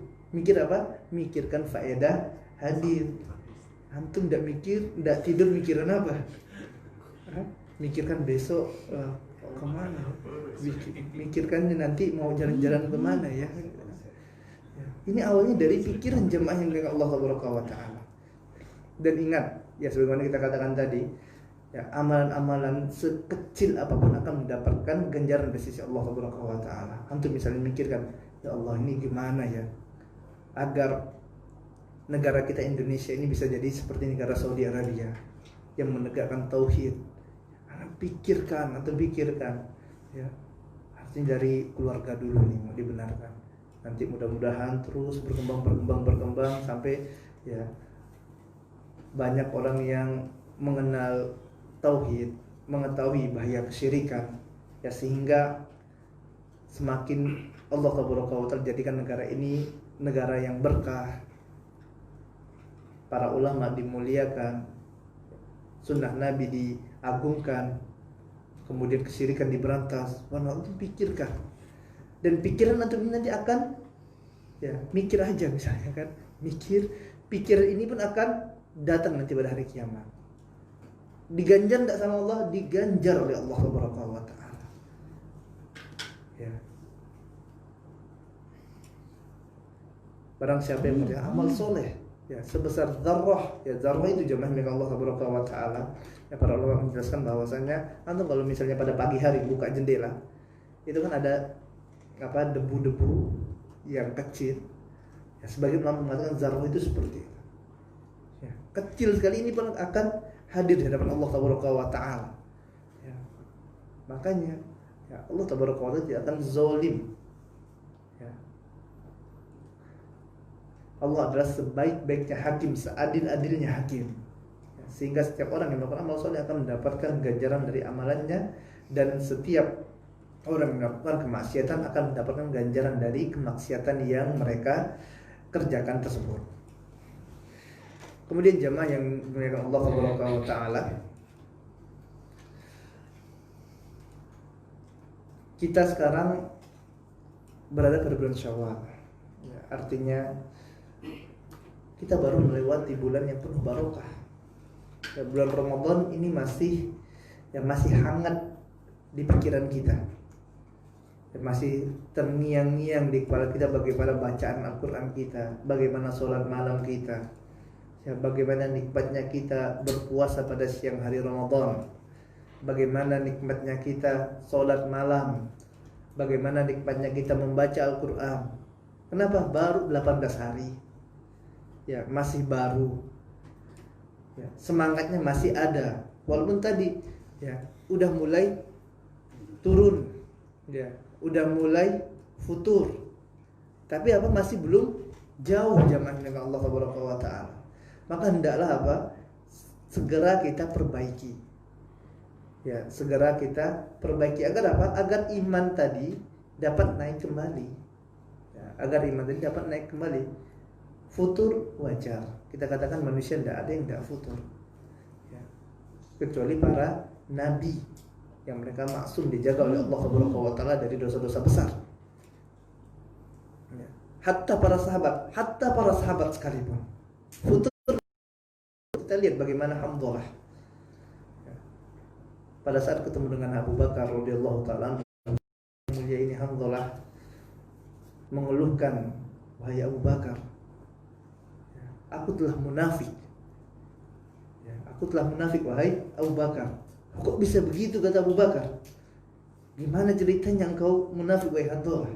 apa? Mikirkan faedah hadis. Antum tidak tidur mikiran apa? Mikirkan besok kemana? Mikirkan nanti mau jalan-jalan kemana ya? Ini awalnya dari pikiran jemaah yang dengan Allah Subhanahu wa taala. Dan ingat, ya sebagaimana kita katakan tadi, ya amalan-amalan sekecil apapun akan mendapatkan ganjaran dari sisi Allah Subhanahu wa taala. Antum misalnya mikirkan, ya Allah ini gimana ya agar negara kita Indonesia ini bisa jadi seperti negara Saudi Arabia yang menegakkan tauhid. Pikirkan, ya. Artinya dari keluarga dulu nih mau dibenarkan. Nanti mudah-mudahan terus berkembang sampai ya banyak orang yang mengenal tauhid, mengetahui bahaya kesyirikan, ya sehingga semakin Allah Ta'ala jadikan negara ini negara yang berkah, para ulama dimuliakan, sunnah Nabi diagungkan, kemudian kesyirikan diberantas. Antum pikirkan, dan pikiran antum ini nanti akan mikir aja misalnya kan, pikiran ini pun akan datang nanti pada hari kiamat. Diganjar tidak sama Allah? Diganjar oleh Allah Subhanahu wa taala. Ya. Barang siapa yang mengerjakan amal soleh sebesar zarrah, zarrah itu jamaah milik Allah Subhanahu wa taala. Para ulama menjelaskan bahwasanya antum kalau misalnya pada pagi hari buka jendela, itu kan ada debu-debu yang kecil. Sebagian ulama mengatakan zarrah itu seperti itu. Kecil sekali, ini pun akan hadir di hadapan Allah Subhanahu wa taala. Makanya Allah Subhanahu wa taala tidak akan zalim. Allah adalah sebaik-baiknya hakim, seadil-adilnya hakim. Sehingga setiap orang yang melakukan amal soleh akan mendapatkan ganjaran dari amalannya, dan setiap orang yang melakukan kemaksiatan akan mendapatkan ganjaran dari kemaksiatan yang mereka kerjakan tersebut. Kemudian jamaah yang dimuliakan Allah Subhanahu wa taala, kita sekarang berada pada bulan Syawal. Artinya kita baru melewati bulan yang penuh barokah. Bulan Ramadan ini masih hangat di pikiran kita. Masih terngiang-ngiang di kepala kita bagaimana bacaan Al-Qur'an kita, bagaimana sholat malam kita. Bagaimana nikmatnya kita berpuasa pada siang hari Ramadan, bagaimana nikmatnya kita sholat malam, bagaimana nikmatnya kita membaca Al-Quran. Kenapa? Baru 18 hari, masih baru, semangatnya masih ada. Walaupun tadi udah mulai turun, udah mulai futur, tapi masih belum jauh jamaah dengan Allah Subhanahu wa taala. Maka hendaklah segera kita perbaiki. Segera kita perbaiki agar agar iman tadi dapat naik kembali. Agar iman tadi dapat naik kembali. Futur wajar. Kita katakan manusia tidak ada yang tidak futur. Kecuali para nabi yang mereka maksum, dijaga oleh Allah Subhanahu wa taala dari dosa-dosa besar. Hatta para sahabat sekalipun futur. Kita lihat bagaimana Hamdalah pada saat ketemu dengan Abu Bakar radhiyallahu taala mulia ini, Hamdalah mengeluhkan, wahai Abu Bakar, aku telah munafik. Aku telah munafik wahai Abu Bakar. Kok bisa begitu, kata Abu Bakar? Gimana ceritanya engkau munafik wahai Hamdalah?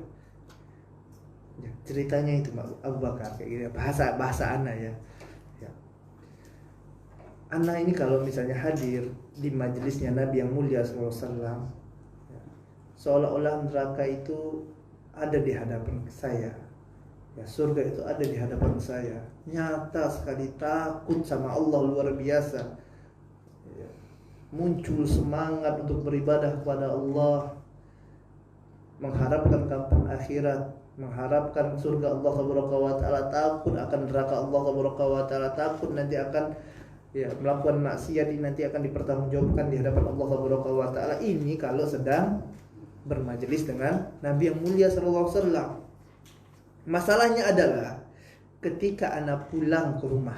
Ceritanya itu Abu Bakar kayak gini, bahasa anak Anak ini kalau misalnya hadir di majelisnya Nabi yang mulia SAW, seolah-olah neraka itu ada di hadapan saya, surga itu ada di hadapan saya. Nyata sekali, takut sama Allah luar biasa. Muncul semangat untuk beribadah kepada Allah, mengharapkan kampung akhirat, mengharapkan surga Allah Subhanahu wa taala, takut akan neraka Allah Subhanahu wa taala, takut nanti akan melakukan maksiat, nanti akan dipertanggungjawabkan di hadapan Allah Subhanahu wa taala. Ini kalau sedang bermajelis dengan Nabi yang mulia sallallahu alaihi wasallam. Masalahnya adalah ketika anak pulang ke rumah,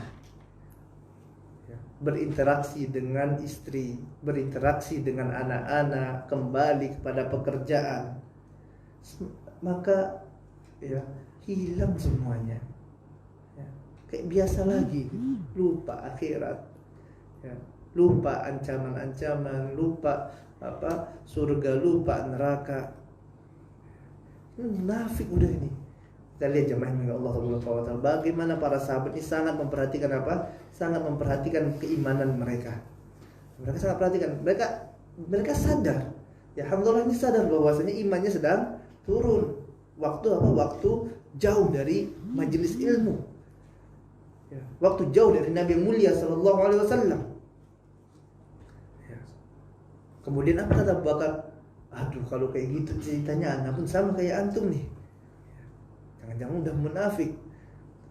berinteraksi dengan istri, berinteraksi dengan anak-anak, kembali kepada pekerjaan, maka hilang semuanya. Kayak biasa lagi, lupa akhirat, lupa ancaman-ancaman, lupa surga, lupa neraka. Munafik udah ini. Kita lihat jemaah yang Allah Subhanahu wa taala, bagaimana para sahabat ini sangat memperhatikan sangat memperhatikan keimanan mereka. Mereka sangat perhatikan. Mereka sadar. Alhamdulillah ini sadar bahwasanya imannya sedang turun. Waktu jauh dari majelis ilmu. Waktu jauh dari Nabi yang mulia sallallahu alaihi wasallam. Kemudian apa kata Abu Bakar? Aduh, kalau kayak gitu ceritanya anak pun sama kayak antum nih. Jangan-jangan udah munafik.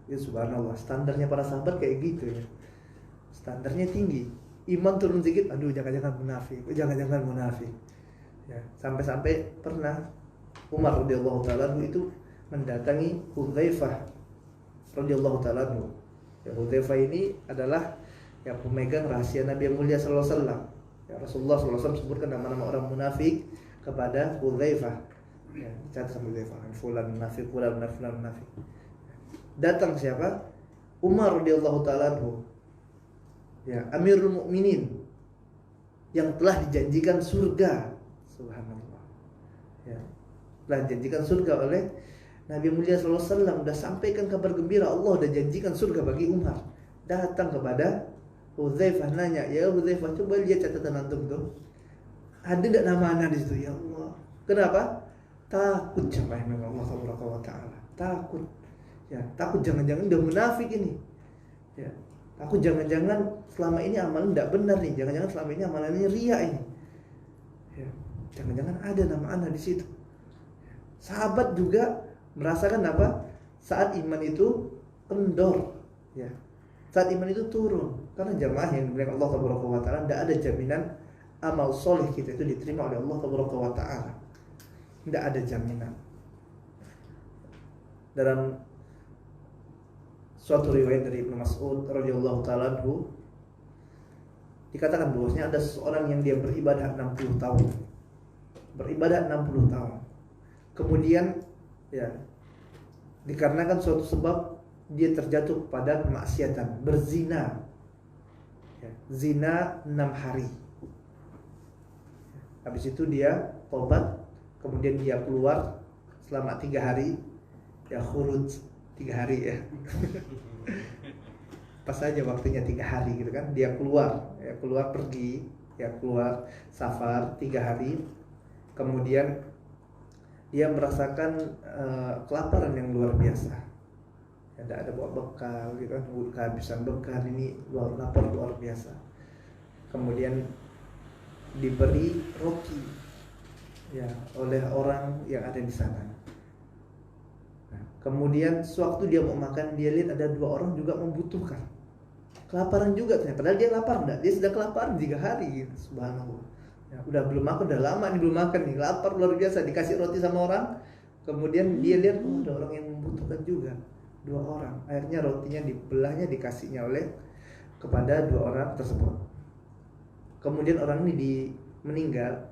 Ya subhanallah, standarnya para sahabat kayak gitu ya. Standarnya tinggi. Iman turun sedikit, aduh jangan-jangan munafik. Jangan-jangan munafik. Ya, sampai-sampai pernah Umar radhiyallahu taala itu mendatangi Hudzaifah radhiyallahu taala. Ya, Hudzaifah ini adalah ya pemegang rahasia Nabi yang mulia sallallahu alaihi wasallam. Ya, Rasulullah sallallahu alaihi wasallam sebutkan nama-nama orang munafik kepada Hudzaifah. Ya, dicatat sama Hudzaifah, fulan munafik, fulan munafik. Datang siapa? Umar radhiyallahu taala anhu. Ya, Amirul Mukminin yang telah dijanjikan surga. Subhanallah. Ya, telah dijanjikan surga oleh Nabi mulia sallallahu alaihi wasallam, sudah sampaikan kabar gembira, Allah sudah janjikan surga bagi Umar. Datang kepada Hudzaifah nanya, "Ya Hudzaifah, coba lihat catatan antum tuh. Ada enggak nama anak di situ?" Ya Allah. Kenapa? Takut jamaah Allah Subhanahu wa taala. Takut. Ya, takut jangan-jangan udah munafik ini. Ya, takut jangan-jangan selama ini amalan tidak benar nih. Jangan-jangan selama ini amalannya riya ini. Ya, jangan-jangan ada nama anak di situ. Sahabat juga merasakan apa? Saat iman itu kendor, ya. Saat iman itu turun. Karena jamaah yang dimuliakan Allah Subhanahu wa taala, tidak ada jaminan amal soleh kita itu diterima oleh Allah Subhanahu wa taala. Tidak ada jaminan. Dalam suatu riwayat dari Ibnu Mas'ud radhiyallahu taala anhu dikatakan bahwasanya ada seseorang yang dia beribadah 60 tahun. Beribadah 60 tahun. Kemudian ya dikarenakan suatu sebab dia terjatuh pada kemaksiatan, berzina. Ya, zina 6 hari. Habis itu dia tobat, kemudian dia keluar selama 3 hari. Ya khuruj 3 hari ya. Pas saja waktunya 3 hari gitu kan. Dia keluar, ya keluar pergi, ya keluar safar 3 hari. Kemudian dia merasakan kelaparan yang luar biasa. Ya, tidak ada bawa bekal gitu kan, kehabisan bekal, ini lapar luar biasa. Kemudian diberi roti ya oleh orang yang ada di sana. Nah, kemudian sewaktu dia mau makan, dia lihat ada 2 orang juga membutuhkan. Kelaparan juga ternyata. Padahal dia lapar enggak? Dia sudah kelaparan 3 hari gitu. Subhanallah. Ya, udah belum makan, udah lama nih belum makan nih, lapar luar biasa, dikasih roti sama orang. Kemudian dia lihat ada orang yang membutuhkan juga, 2 orang. Akhirnya rotinya dibelahnya, dikasihnya oleh kepada 2 orang tersebut. Kemudian orang ini meninggal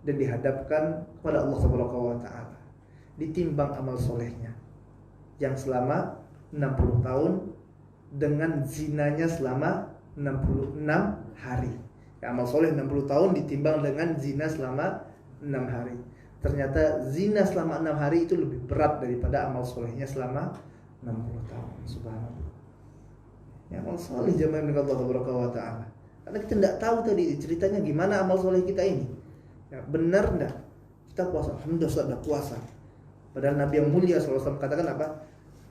dan dihadapkan kepada Allah Subhanahu wa taala. Ditimbang amal solehnya yang selama 60 tahun dengan zinanya selama 66 hari. Ya, amal soleh 60 tahun ditimbang dengan zina selama 6 hari. Ternyata zina selama 6 hari itu lebih berat daripada amal solehnya selama 60 tahun. Subhanallah. Ya, amal soleh jamaah dengan Allah Subhanahu wa taala. Karena kita tidak tahu tadi ceritanya gimana amal soleh kita ini. Ya, benar enggak? Kita puasa, alhamdulillah sudah puasa. Padahal Nabi yang mulia SAW katakan apa?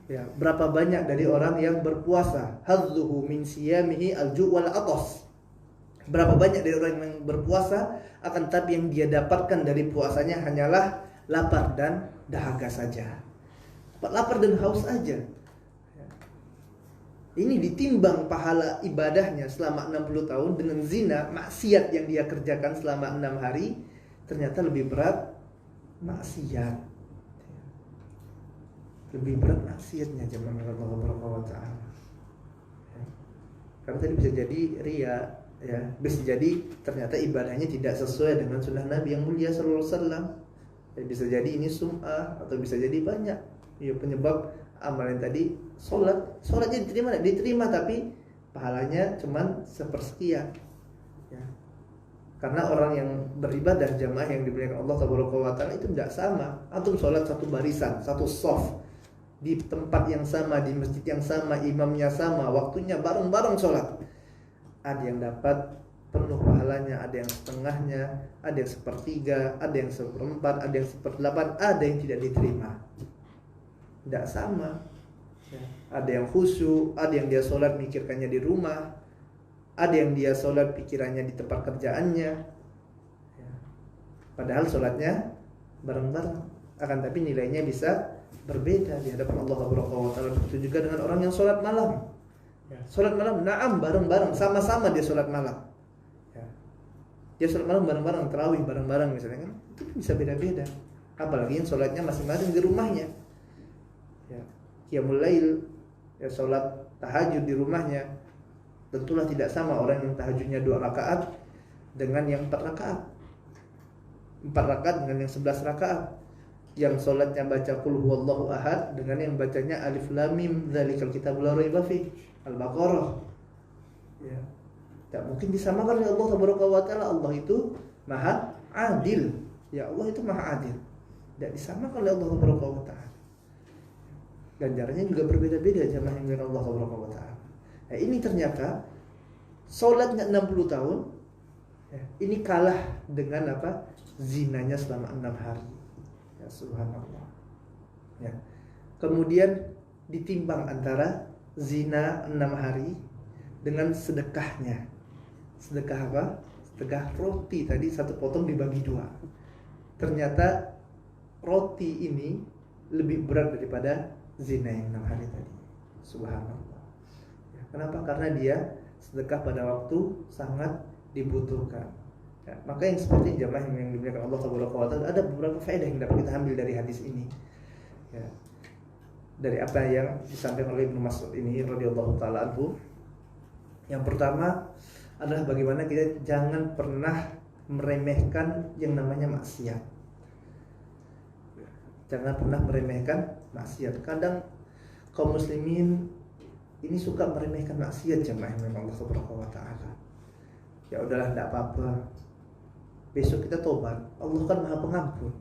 Ya, berapa banyak dari orang yang berpuasa, hadzuhu min siyamihi al-ju' wal atas. Berapa banyak dari orang yang berpuasa, akan tapi yang dia dapatkan dari puasanya hanyalah lapar dan dahaga saja. Lapar dan haus saja. Ini ditimbang pahala ibadahnya selama 60 tahun dengan zina, maksiat yang dia kerjakan selama 6 hari, ternyata lebih berat maksiat. Lebih berat maksiatnya jemaah Allah Subhanahu wa taala. Karena tadi bisa jadi riya, ya, bisa jadi ternyata ibadahnya tidak sesuai dengan sunnah Nabi yang mulia sallallahu alaihi wasallam. Ya, bisa jadi ini sum'ah atau bisa jadi banyak ya penyebab amalan tadi. Sholatnya diterima, diterima tapi pahalanya cuman sepersekian. Ya. Karena orang yang beribadah jamaah yang dimuliakan Allah Subhanahu wa taala itu tidak sama. Antum sholat satu barisan, satu shaf di tempat yang sama, di masjid yang sama, imamnya sama, waktunya bareng-bareng sholat. Ada yang dapat penuh pahalanya, ada yang setengahnya, ada yang sepertiga, ada yang seperempat, ada yang seperdelapan, ada yang tidak diterima. Tidak sama. Ya. Ada yang khusyuk, ada yang dia sholat mikirkannya di rumah, ada yang dia sholat pikirannya di tempat kerjaannya. Ya. Padahal sholatnya bareng-bareng, akan tapi nilainya bisa berbeda di hadapan Allah Subhanahu wa taala. Begitu juga dengan orang yang sholat malam. Ya, sholat malam, naam, bareng-bareng, sama-sama dia sholat malam. Ya. Dia sholat malam bareng-bareng, tarawih bareng-bareng misalnya kan, itu bisa beda-beda. Apalagi yang sholatnya masing-masing di rumahnya. Ya, qiyamul lail, ya sholat tahajud di rumahnya, tentulah tidak sama orang yang tahajudnya 2 rakaat dengan yang 4 rakaat. 4 rakaat dengan yang 11 rakaat. Yang sholatnya baca qul huwallahu ahad dengan yang bacanya alif lam mim dzalikal kitabul la raiba fi Al-Baqarah. Ya. Tak mungkin disamakan oleh Allah Subhanahu wa taala. Allah itu Maha Adil. Ya, Allah itu Maha Adil. Tidak disamakan oleh Allah Subhanahu wa taala. Ganjarannya juga berbeda-beda jamaah yang dengan Allah Subhanahu wa taala. Nah, ini ternyata sholatnya 60 tahun, ya, ini kalah dengan apa? Zinanya selama 6 hari. Ya, subhanallah. Ya. Kemudian ditimbang antara zina 6 hari dengan sedekahnya. Sedekah apa? Sedekah roti tadi 1 potong dibagi 2. Ternyata roti ini lebih berat daripada zina yang 6 hari tadi. Subhanallah. Ya, kenapa? Karena dia sedekah pada waktu sangat dibutuhkan. Ya, maka yang seperti jamaah yang dimuliakan Allah Subhanahu wa taala, ada beberapa faedah yang dapat kita ambil dari hadis ini. Ya. Dari apa yang disampaikan oleh Ibnu Mas'ud ini radhiyallahu taala anhu. Yang pertama adalah bagaimana kita jangan pernah meremehkan yang namanya maksiat. Jangan pernah meremehkan maksiat. Kadang kaum muslimin ini suka meremehkan maksiat jamaah yang Allah Subhanahu wa taala. Ya udahlah, enggak apa-apa. Besok kita tobat. Allah kan Maha Pengampun.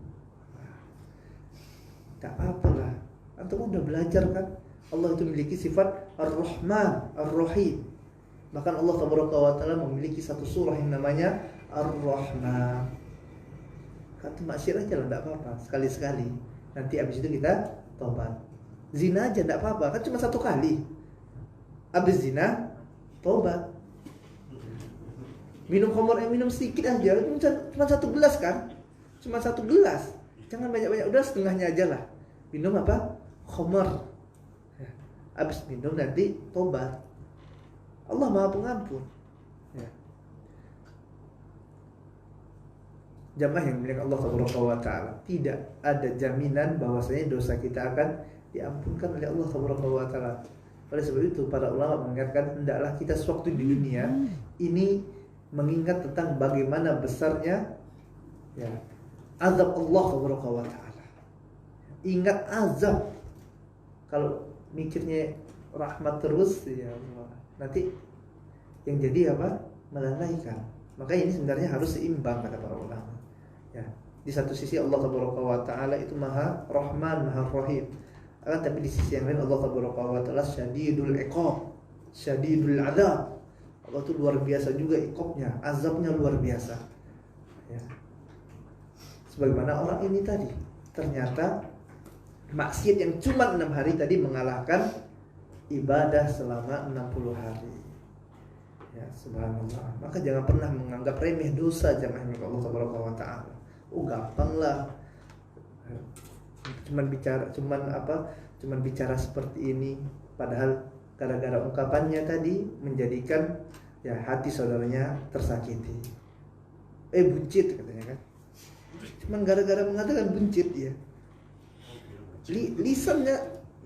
Tak apa-apalah. Antum udah belajar kan? Allah itu memiliki sifat Ar-Rahman, Ar-Rahim. Bahkan Allah Subhanahu wa taala memiliki satu surah yang namanya Ar-Rahman. Kata maksiat aja lah, enggak apa-apa. Sekali-sekali. Nanti habis itu kita tobat. Zina aja enggak apa-apa, kan cuma 1 kali. Habis zina, tobat. Minum khamr, minum sedikit aja, cuma 1 gelas kan? Cuma 1 gelas. Jangan banyak-banyak, udah setengahnya aja lah. Minum apa? Khamr. Ya. Habis minum nanti tobat. Allah Maha Pengampun. Ya. Jamaah yang milik Allah Subhanahu wa taala, tidak ada jaminan bahwasanya dosa kita akan diampunkan oleh Allah Subhanahu wa taala. Oleh sebab itu para ulama mengingatkan hendaklah kita sewaktu di dunia ini mengingat tentang bagaimana besarnya ya azab Allah Subhanahu wa taala. Ingat azab. Kalau mikirnya rahmat terus ya Allah, nanti yang jadi apa? Melalaikan. Maka ini sebenarnya harus seimbang kata para ulama. Ya, di satu sisi Allah Subhanahu wa taala itu Maha Rahman, Maha Rahim. Tapi di sisi yang lain Allah Subhanahu wa taala syadidul iqab, syadidul adzab. Allah itu luar biasa juga iqabnya, azabnya luar biasa. Ya. Sebagaimana orang ini tadi, ternyata maksiat yang cuma 6 hari tadi mengalahkan ibadah selama 60 hari. Ya, subhanallah. Maka jangan pernah menganggap remeh dosa jamaah Allah Subhanahu wa taala. Oh, gampang lah. Cuman bicara seperti ini, padahal gara-gara ungkapannya tadi menjadikan ya hati saudaranya tersakiti. Buncit katanya kan. Cuman gara-gara mengatakan buncit ya. Lisannya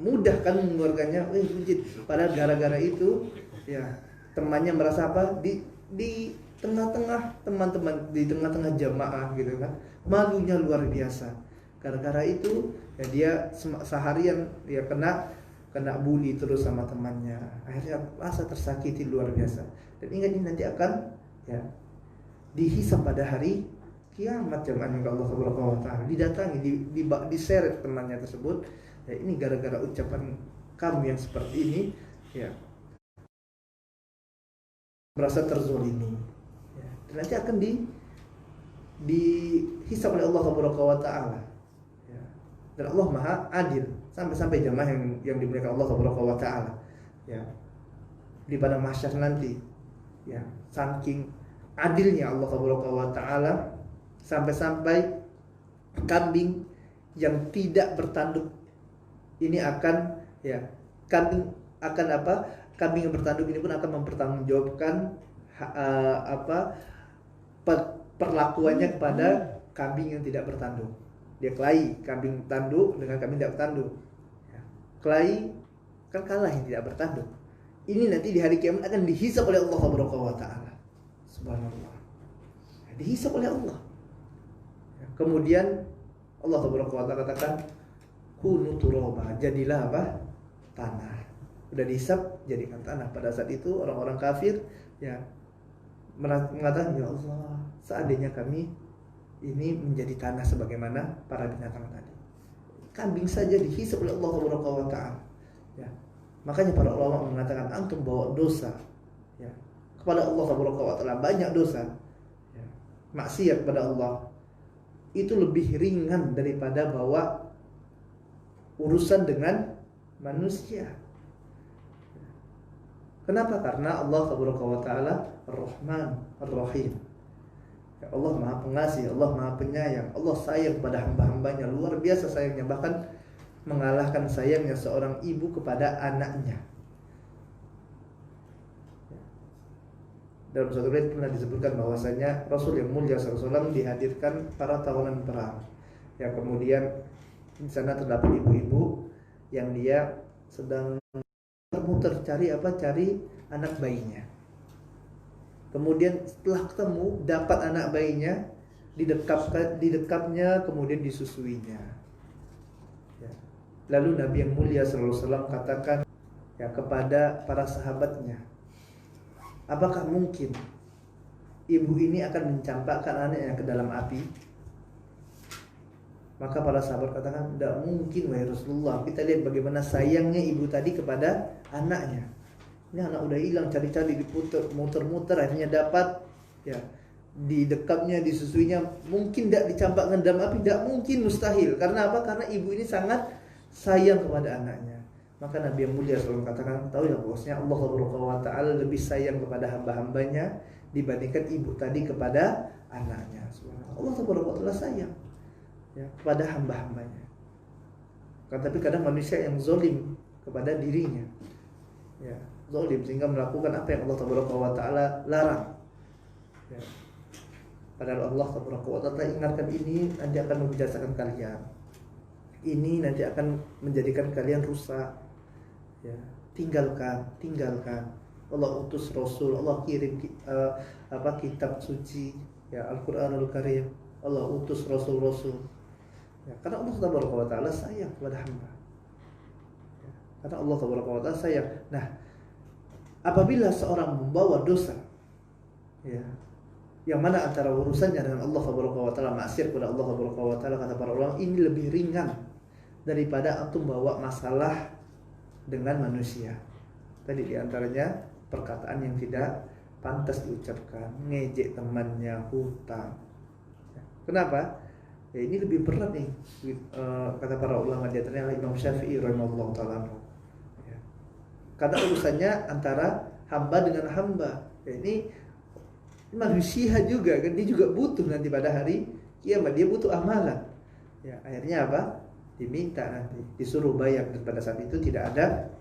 mudah kan mengeluarkannya buncit. Padahal gara-gara itu ya temannya merasa apa? Di tengah-tengah teman-teman, di tengah-tengah jamaah gitu kan. Malunya luar biasa. Gara-gara itu ya dia seharian dia kena bully terus sama temannya. Akhirnya rasa tersakiti luar biasa. Dan ingat ini nanti akan ya dihisab pada hari kiamat jemaah yang Allah Subhanahu wa taala. Didatangi, diseret temannya tersebut. Ya, ini gara-gara ucapan kamu yang seperti ini ya merasa terzolimi. Ya, dan nanti akan dihisab oleh Allah Subhanahu wa taala. Ya. Dan Allah Maha Adil. Sampai jamaah yang dimuliakan Allah Subhanahu wa taala. Ya. Di padang mahsyar nanti ya, saking adilnya Allah Subhanahu wa taala, Sampai-sampai kambing yang tidak bertanduk ini akan, ya, kambing akan apa? Kambing yang bertanduk ini pun akan mempertanggungjawabkan perlakuannya kepada kambing yang tidak bertanduk. Dia kelahi kambing tanduk dengan kambing tidak bertanduk. Ya. Kelahi kan kalah yang tidak bertanduk. Ini nanti di hari kiamat akan dihisab oleh Allah Subhanahu wa taala. Subhanallah. Dihisab oleh Allah. Ya. Kemudian Allah Subhanahu wa taala katakan kunu turaba, jadilah apa? Tanah. Udah dihisab jadikan tanah. Pada saat itu orang-orang kafir ya mengatakan, ya Allah, seandainya kami ini menjadi tanah sebagaimana para binatang tadi. Kambing saja dihisab oleh Allah Subhanahu wa taala. Ya. Makanya para ulama mengatakan antum bawa dosa ya kepada Allah Subhanahu wa taala, banyak dosa. Ya. Maksiat kepada Allah itu lebih ringan daripada bawa urusan dengan manusia. Kenapa? Karena Allah Subhanahu wa taala Ar-Rahman Ar-Rahim. Ya, Allah Maha Pengasih, Allah Maha Penyayang. Allah sayang kepada hamba-hambanya, luar biasa sayangnya, bahkan mengalahkan sayangnya seorang ibu kepada anaknya. Dalam suatu riwayat pernah disebutkan bahwasanya Rasul yang mulia SAW dihadirkan para tawanan perang. Ya, kemudian di sana terdapat ibu-ibu yang dia sedang muter cari anak bayinya. Kemudian setelah ketemu dapat anak bayinya, didekapnya kemudian disusuinya. Ya. Lalu Nabi yang mulia SAW katakan ya kepada para sahabatnya, apakah mungkin ibu ini akan mencampakkan anaknya ke dalam api? Maka para sahabat katakan, tidak mungkin wahai Rasulullah. Kita lihat bagaimana sayangnya ibu tadi kepada anaknya. Ini anak udah hilang, cari-cari, diputer, muter-muter, akhirnya dapat. Ya, didekapnya, disusuinya. Mungkin tidak dicampakkan dalam api? Tidak mungkin, mustahil. Karena apa? Karena ibu ini sangat sayang kepada anaknya. Maka Nabi yang mulia selalu katakan, tahu ya bosnya, Allah Subhanahu wa taala lebih sayang kepada hamba-hambanya dibandingkan ibu tadi kepada anaknya. Allah Subhanahu wa taala sayang ya kepada hamba-hambanya. Tapi kadang manusia yang zalim kepada dirinya, ya zalim sehingga melakukan apa yang Allah Subhanahu wa taala larang. Ya. Padahal Allah Subhanahu wa taala ingatkan, ini nanti akan membinasakan kalian. Ini nanti akan menjadikan kalian rusak. Ya, tinggalkan. Allah utus Rasul, Allah kirim kitab suci, ya Al-Qur'anul Karim. Allah utus Rasul. Ya, karena Allah Subhanahu wa taala sayang kepada hamba. Ya, karena Allah Subhanahu wa taala sayang. Nah, apabila seorang membawa dosa, ya, yang mana antara urusannya dengan Allah Subhanahu wa taala, maksiat kepada Allah Subhanahu wa taala, kata para ulama, ini lebih ringan daripada antum bawa masalah dengan manusia. Tadi diantaranya perkataan yang tidak pantas diucapkan, ngejek temannya, hutang. Kenapa? Ya, ini lebih berat nih, kata para ulama, di antaranya Imam Syafi'i rahimahullah taala. Ya. Karena urusannya antara hamba dengan hamba. Ya, ini manusia juga kan, dia juga butuh nanti pada hari kiamat, dia butuh amalan. Ya, akhirnya apa? Diminta nanti, disuruh bayar, dan pada saat itu tidak ada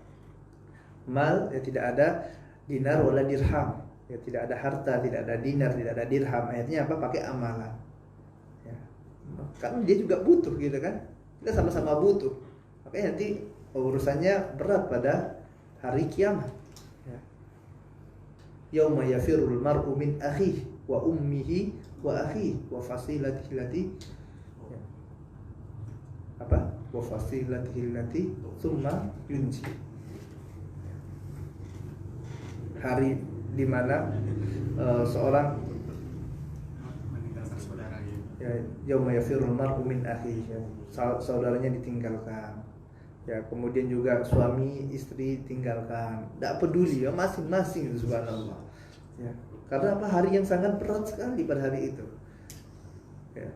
mal, ya tidak ada dinar wala dirham, ya tidak ada harta, tidak ada dinar, tidak ada dirham. Akhirnya apa? Pakai amalan. Ya. Karena dia juga butuh gitu kan, kita sama-sama butuh. Makanya nanti urusannya berat pada hari kiamat. Ya. Yauma yafirul mar'u min akhihi wa ummihi wa akhihi wa fasilatihi allati wa fasilatihi allati tsumma yunji. Hari di mana seorang meninggalkan saudaranya. Ya, yauma yafirul mar'u min akhihi, ya, saudaranya ditinggalkan. Ya, kemudian juga suami istri tinggalkan. Tidak peduli ya, masing-masing, subhanallah. Ya, karena apa? Hari yang sangat berat sekali pada hari itu. Ya.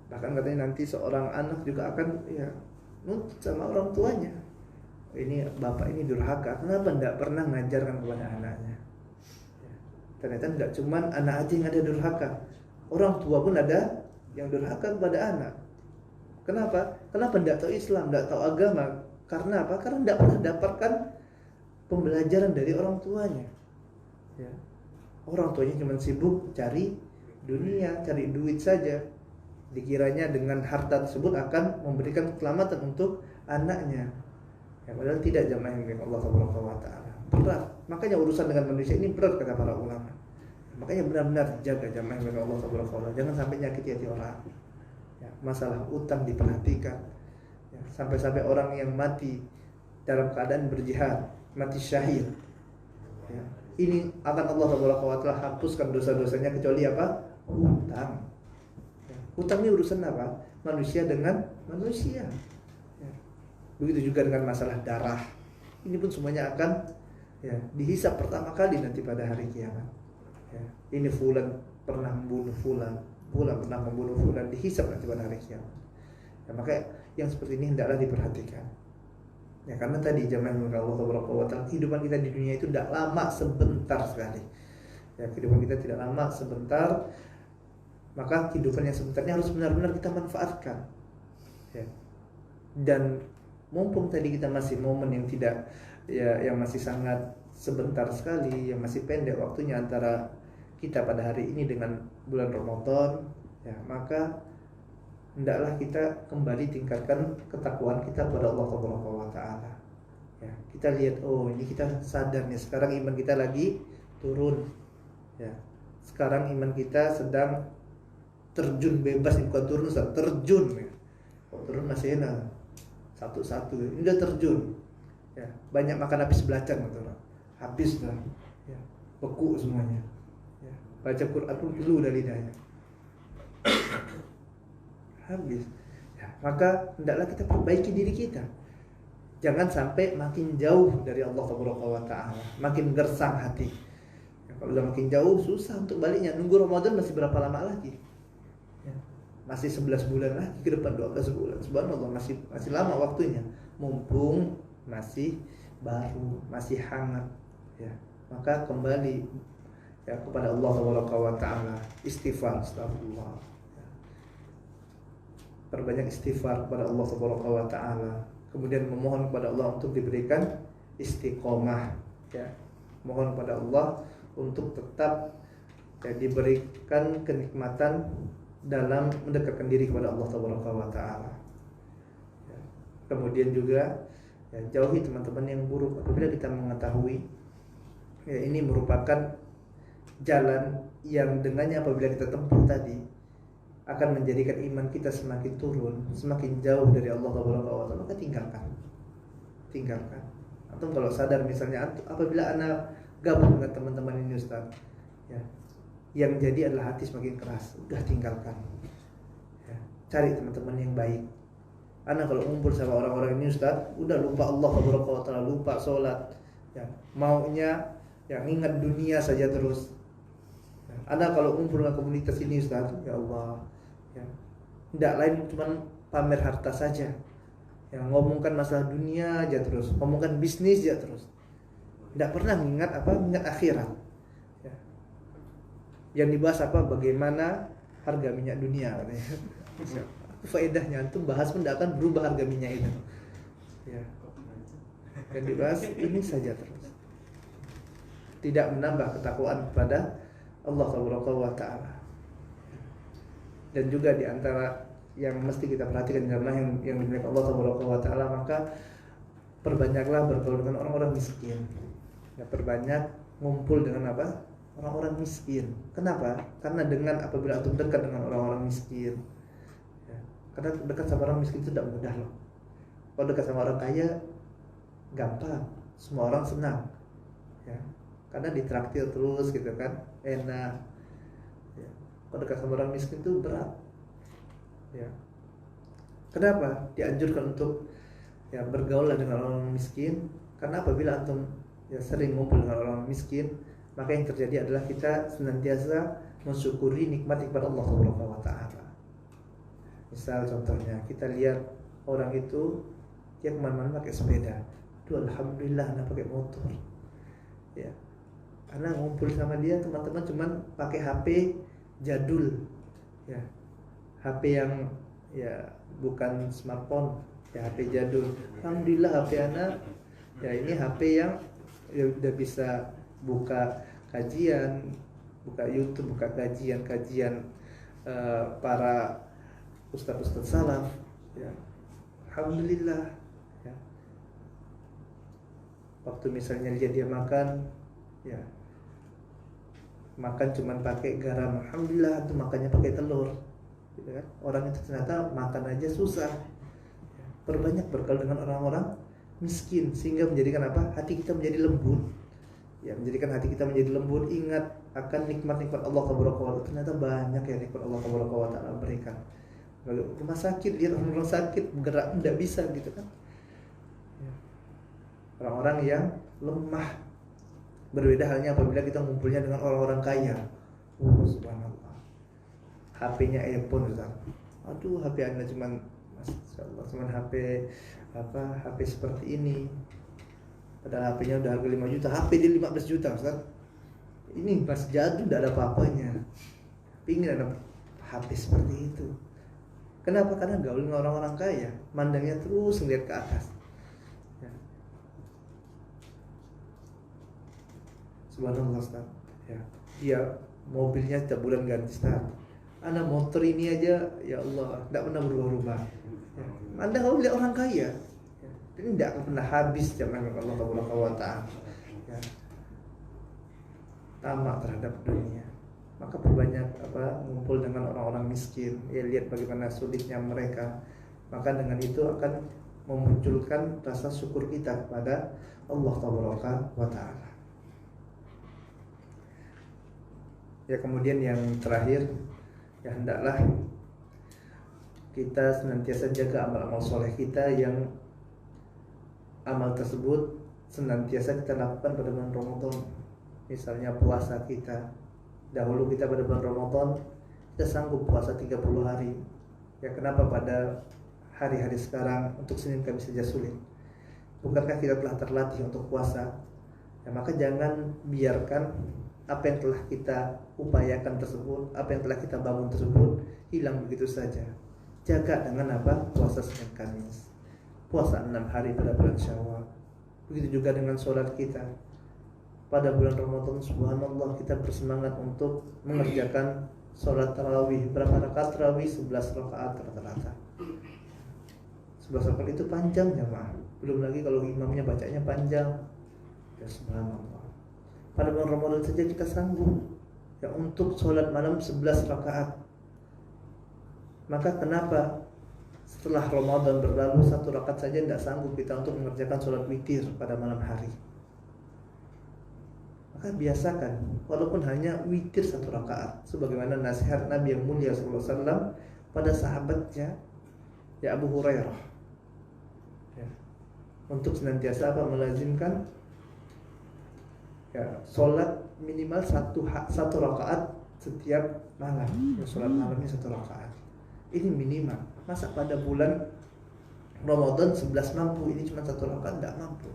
Bahkan katanya nanti seorang anak juga akan ya nuntut sama orang tuanya. Ini bapak ini durhaka, kenapa tidak pernah mengajarkan kepada anaknya? Ya. Ternyata tidak cuma anak aja yang ada durhaka, Orang tua pun ada yang durhaka kepada anak. Kenapa? Kenapa tidak tahu Islam, tidak tahu agama? Karena apa? Karena tidak pernah dapatkan pembelajaran dari orang tuanya. Ya. Orang tuanya cuma sibuk cari dunia, cari duit saja. Dikiranya dengan harta tersebut akan memberikan keselamatan untuk anaknya. Ya, padahal tidak, jamaah yang dimuliakan Allah Subhanahu wa taala. Berat. Makanya urusan dengan manusia ini berat, kata para ulama. Makanya benar-benar jaga, jamaah yang dimuliakan Allah Subhanahu wa taala. Jangan sampai nyakiti hati orang. Ya, masalah utang diperhatikan. Ya, sampai-sampai orang yang mati dalam keadaan berjihad, mati syahid. Ya, ini akan Allah Subhanahu wa taala hapuskan dosa-dosanya kecuali apa? Utang. Ya, utang ini urusan apa? Manusia dengan manusia. Ya. Begitu juga dengan masalah darah. Ini pun semuanya akan ya dihisap pertama kali nanti pada hari kiamat. Ya. Ini fulan pernah membunuh fulan, fulan pernah membunuh fulan, dihisap nanti pada hari kiamat. Ya, maka yang seperti ini hendaklah diperhatikan. Ya, karena tadi zaman Allah Subhanahu wa taala, kehidupan kita di dunia itu tidak lama, sebentar sekali. Ya, kehidupan kita tidak lama, sebentar. Maka kehidupan yang sebentarnya harus benar-benar kita manfaatkan. Ya. Dan mumpung tadi kita masih momen yang tidak ya, yang masih sangat sebentar sekali, yang masih pendek waktunya antara kita pada hari ini dengan bulan Ramadan, ya, maka hendaklah kita kembali tingkatkan ketakwaan kita kepada Allah Subhanahu wa taala. Ya, kita lihat, oh ini kita sadar nih sekarang iman kita lagi turun. Ya. Sekarang iman kita sedang terjun bebas, bukan turun, terjun. Ya. Kalau turun masih enak. Satu-satu, ini udah terjun. Ya, banyak makan habis belacan gitu. Habis dah. Ya, beku semuanya. Ya, baca Quran pun dulu dari lidahnya. Habis. Ya, maka hendaklah kita perbaiki diri kita. Jangan sampai makin jauh dari Allah Subhanahu wa taala, makin gersang hati. Ya, kalau udah makin jauh susah untuk baliknya. Nunggu Ramadan masih berapa lama lagi? Ya, masih 11 bulan lagi ke depan, 12 bulan. Subhanallah, masih lama waktunya. Mumpung masih baru, masih hangat. Ya, maka kembali ya kepada Allah Subhanahu wa taala, istighfar, astagfirullah. Perbanyak istighfar kepada Allah Subhanahu wa taala, kemudian memohon kepada Allah untuk diberikan istiqomah, ya. Mohon kepada Allah untuk tetap ya, diberikan kenikmatan dalam mendekatkan diri kepada Allah Subhanahu wa taala. Ya. Kemudian juga ya, jauhi teman-teman yang buruk apabila kita mengetahui ya, ini merupakan jalan yang dengannya apabila kita tempuh tadi akan menjadikan iman kita semakin turun, semakin jauh dari Allah Subhanahu wa taala, maka tinggalkan. Atau kalau sadar misalnya apabila anak gabung dengan teman-teman ini Ustaz, ya, yang jadi adalah hati semakin keras, udah tinggalkan. Ya, cari teman-teman yang baik. Anak kalau ngumpul sama orang-orang ini Ustaz, udah lupa Allah Subhanahu wa taala, lupa sholat, ya, maunya yang ingat dunia saja terus. Ya, anak kalau ngumpul dengan komunitas ini Ustaz, ya Allah, ya, tidak lain cuma pamer harta saja, yang ngomongkan masalah dunia aja terus, ngomongkan bisnis aja terus, tidak pernah mengingat mengingat akhirat. Ya. Yang dibahas bagaimana harga minyak dunia katanya. Faedahnya antum bahas pun tidak akan berubah harga minyak itu. Ya. Yang dibahas ini saja terus, tidak menambah ketakwaan kepada Allah Subhanahu wa taala. Dan juga di antara yang mesti kita perhatikan karena yang dimuliakan Allah Subhanahu wa taala, maka perbanyaklah bergaul dengan orang-orang miskin. Ya, perbanyak ngumpul dengan orang-orang miskin. Kenapa? Karena dengan apabila antum dekat dengan orang-orang miskin, ya, karena dekat sama orang miskin itu tidak mudah loh. Kalau dekat sama orang kaya gampang, semua orang senang, ya, karena ditraktir terus gitu kan, enak. Ya. Kalau dekat sama orang miskin itu berat. Ya. Kenapa? Dianjurkan untuk ya bergaul dengan orang miskin, karena apabila antum ya sering ngumpul dengan orang miskin, maka yang terjadi adalah kita senantiasa mensyukuri nikmat kepada Allah Subhanahu wa taala. Misal contohnya kita lihat orang itu dia kemana-mana pakai sepeda, itu alhamdulillah anak pakai motor. Ya. Karena ngumpul sama dia teman-teman cuman pakai HP jadul, ya HP yang ya bukan smartphone, ya HP jadul. Alhamdulillah HP anak ya ini HP yang ya udah bisa buka kajian, buka YouTube, buka kajian para ustadz-ustadz salaf, ya alhamdulillah. Ya. Waktu misalnya dia makan, ya makan cuman pakai garam, alhamdulillah tuh makannya pakai telur, gitu kan? Orang itu ternyata makan aja susah. Ya. Perbanyak bergaul dengan orang-orang miskin sehingga menjadikan apa? Hati kita menjadi lembut. Ya, menjadikan hati kita menjadi lembut, ingat akan nikmat-nikmat Allah Subhanahu wa taala. Ternyata banyak ya nikmat Allah Subhanahu wa taala berikan. Lalu rumah sakit, lihat orang sakit bergerak tidak bisa gitu kan. Ya. Orang-orang yang lemah. Berbeda halnya apabila kita ngumpulnya dengan orang-orang kaya. Subhanallah. HP-nya iPhone Ustaz. Aduh, HP Anda cuman masyaallah cuman HP HP seperti ini. Padahal HP-nya udah harga 5 juta, HP dia 15 juta Ustaz. Ini pas jadul tidak ada apa-apanya. Pingin ada HP seperti itu. Kenapa? Karena gaul dengan orang-orang kaya, mandangnya terus ngeliat ke atas. Ya. Subhanallah Ustaz. Ya. Dia mobilnya setiap bulan ganti Ustaz. Anak motor ini aja ya Allah tidak pernah berubah-ubah. Ya. Anda kalau lihat orang kaya, ya. Ini tidak akan pernah habis zaman Allah Subhanahu wa taala. Ya. Tamak terhadap dunia. Maka perbanyak ngumpul dengan orang-orang miskin, ya lihat bagaimana sulitnya mereka. Maka dengan itu akan memunculkan rasa syukur kita kepada Allah Subhanahu wa taala. Ya kemudian yang terakhir, ya hendaklah kita senantiasa jaga amal-amal soleh kita yang amal tersebut senantiasa kita lakukan pada bulan Ramadan. Misalnya puasa kita. Dahulu kita pada bulan Ramadan kita sanggup puasa 30 hari. Ya kenapa pada hari-hari sekarang untuk Senin Kamis saja sulit? Bukankah kita telah terlatih untuk puasa? Ya maka jangan biarkan apa yang telah kita upayakan tersebut, apa yang telah kita bangun tersebut hilang begitu saja. Jaga dengan apa? Puasa Senin Kamis, puasa 6 hari pada bulan Syawal. Begitu juga dengan sholat kita. Pada bulan Ramadan, subhanallah, kita bersemangat untuk mengerjakan sholat tarawih. Berapa rakaat tarawih? 11 rakaat rata-rata. 11 rakaat itu panjang ya mah. Belum lagi kalau imamnya bacanya panjang. Ya subhanallah. Pada bulan Ramadan saja kita sanggup ya untuk sholat malam 11 rakaat. Maka kenapa setelah Ramadan berlalu 1 rakaat saja tidak sanggup kita untuk mengerjakan sholat witir pada malam hari? Maka biasakan walaupun hanya witir 1 rakaat, sebagaimana nasihat Nabi yang mulia SAW pada sahabatnya ya Abu Hurairah ya, untuk senantiasa melazimkan ya sholat minimal 1 rakaat setiap malam. Ya, sholat malamnya 1 rakaat. Ini minimal. Masa pada bulan Ramadan 11 mampu, ini cuma 1 rakaat tidak mampu.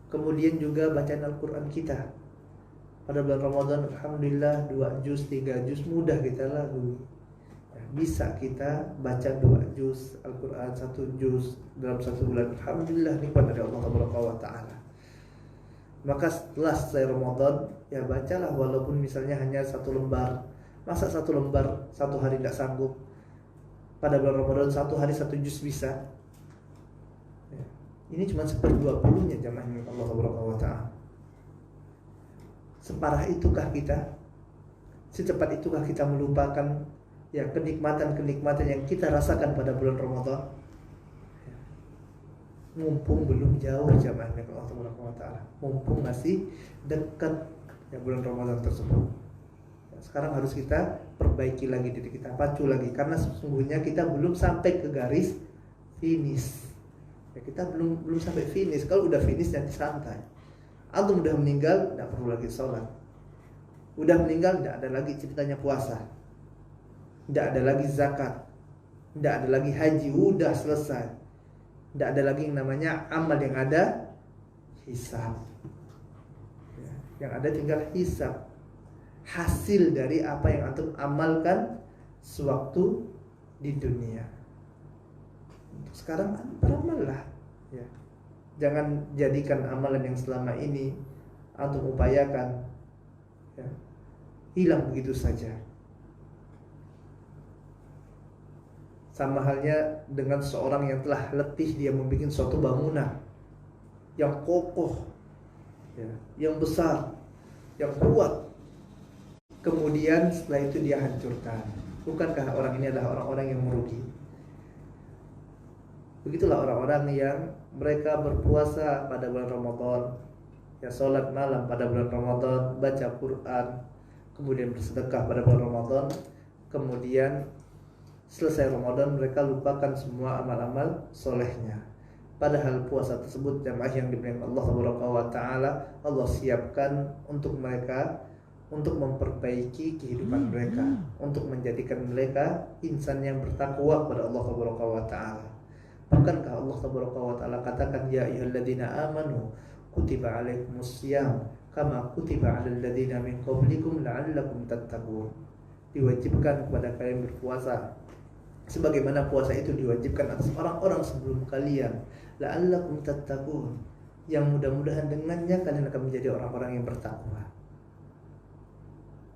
Kemudian juga bacaan Al-Quran kita pada bulan Ramadan, alhamdulillah 2 juz, 3 juz mudah kita lalui. Ya, bisa kita baca 2 juz Al-Quran, 1 juz dalam 1 bulan. Alhamdulillah nikmat dari Allah Subhanahu wa taala. Maka setelah selesai Ramadan, ya bacalah walaupun misalnya hanya 1 lembar. Masa 1 lembar 1 hari tidak sanggup? Pada bulan Ramadan 1 hari 1 juz bisa. Ya. Ini cuma 1/20-nya jamaahnya Allah Subhanahu wa taala. Separah itukah kita? Secepat itukah kita melupakan ya kenikmatan-kenikmatan yang kita rasakan pada bulan Ramadan? Ya. Mumpung belum jauh jamaahnya Allah Subhanahu wa taala. Mumpung masih dekat ya bulan Ramadan tersebut. Ya, sekarang harus kita perbaiki lagi diri kita, pacu lagi, karena sesungguhnya kita belum sampai ke garis finish. Ya, kita belum sampai finish. Kalau udah finish nanti santai. Antum udah meninggal, tidak perlu lagi sholat. Udah meninggal, tidak ada lagi ceritanya puasa, tidak ada lagi zakat, tidak ada lagi haji. Udah selesai. Tidak ada lagi yang namanya amal, yang ada hisab. Ya, yang ada tinggal hisab. hasil dari apa yang antum amalkan sewaktu di dunia. Untuk sekarang beramallah, ya. Jangan jadikan amalan yang selama ini antum upayakan, ya, hilang begitu saja. Sama halnya dengan seorang yang telah letih, dia membuat suatu bangunan yang kokoh, ya, yang besar, yang kuat, kemudian setelah itu dia hancurkan. Bukankah orang ini adalah orang-orang yang merugi? Begitulah orang-orang yang mereka berpuasa pada bulan Ramadan, ya, sholat malam pada bulan Ramadan, baca Quran, kemudian bersedekah pada bulan Ramadan, kemudian selesai Ramadan mereka lupakan semua amal-amal solehnya. Padahal puasa tersebut jamaah yang dimuliakan Allah Subhanahu wa taala, Allah siapkan untuk mereka untuk memperbaiki kehidupan mereka, untuk menjadikan mereka insan yang bertakwa kepada Allah Subhanahu wa taala. Bukankah Allah Subhanahu wa taala katakan, ya ayyuhalladzina amanu kutiba alaikumusiyam kama kutiba alal ladzina min qablikum la'allakum tattaqun. Diwajibkan kepada kalian berpuasa sebagaimana puasa itu diwajibkan atas orang-orang sebelum kalian, la'allakum tattaqun, yang mudah-mudahan dengannya kalian akan menjadi orang-orang yang bertakwa.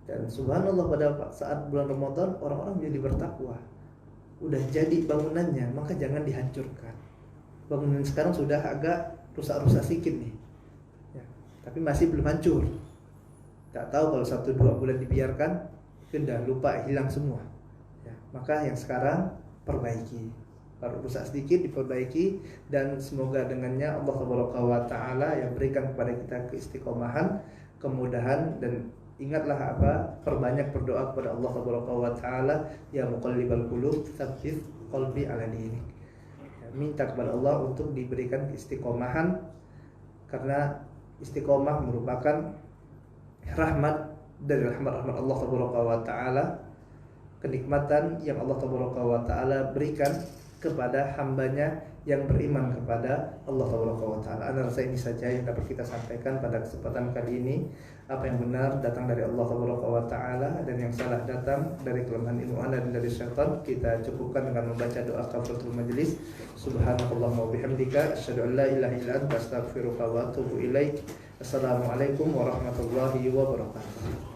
Dan subhanallah, pada saat bulan Ramadan orang-orang menjadi bertakwa. Udah jadi bangunannya, maka jangan dihancurkan. Bangunan sekarang sudah agak rusak-rusak sedikit nih, ya, tapi masih belum hancur. Tak tahu kalau 1-2 bulan dibiarkan, sudah lupa, hilang semua, ya. Maka yang sekarang perbaiki, baru rusak sedikit diperbaiki, dan semoga dengannya Allah Subhanahu wa taala yang berikan kepada kita keistiqomahan, kemudahan, dan ingatlah apa, perbanyak berdoa kepada Allah Subhanahu wa taala, ya muqallibal qulub tsabbit qalbi ala dinik. Ya, minta kepada Allah untuk diberikan istiqomahan, karena istiqomah merupakan rahmat dari rahmat Allah Subhanahu wa taala, kenikmatan yang Allah Subhanahu wa taala berikan kepada hambanya yang beriman kepada Allah Subhanahu wa taala. Ana rasa ini saja yang dapat kita sampaikan pada kesempatan kali ini. Apa yang benar datang dari Allah Subhanahu wa taala, dan yang salah datang dari kelemahan ilmu ana dan dari syaitan. Kita cukupkan dengan membaca doa kafaratul majelis. Subhanakallahumma wa bihamdika asyhadu an la ilaha illa anta astaghfiruka wa atubu ilaik. Assalamualaikum warahmatullahi wabarakatuh.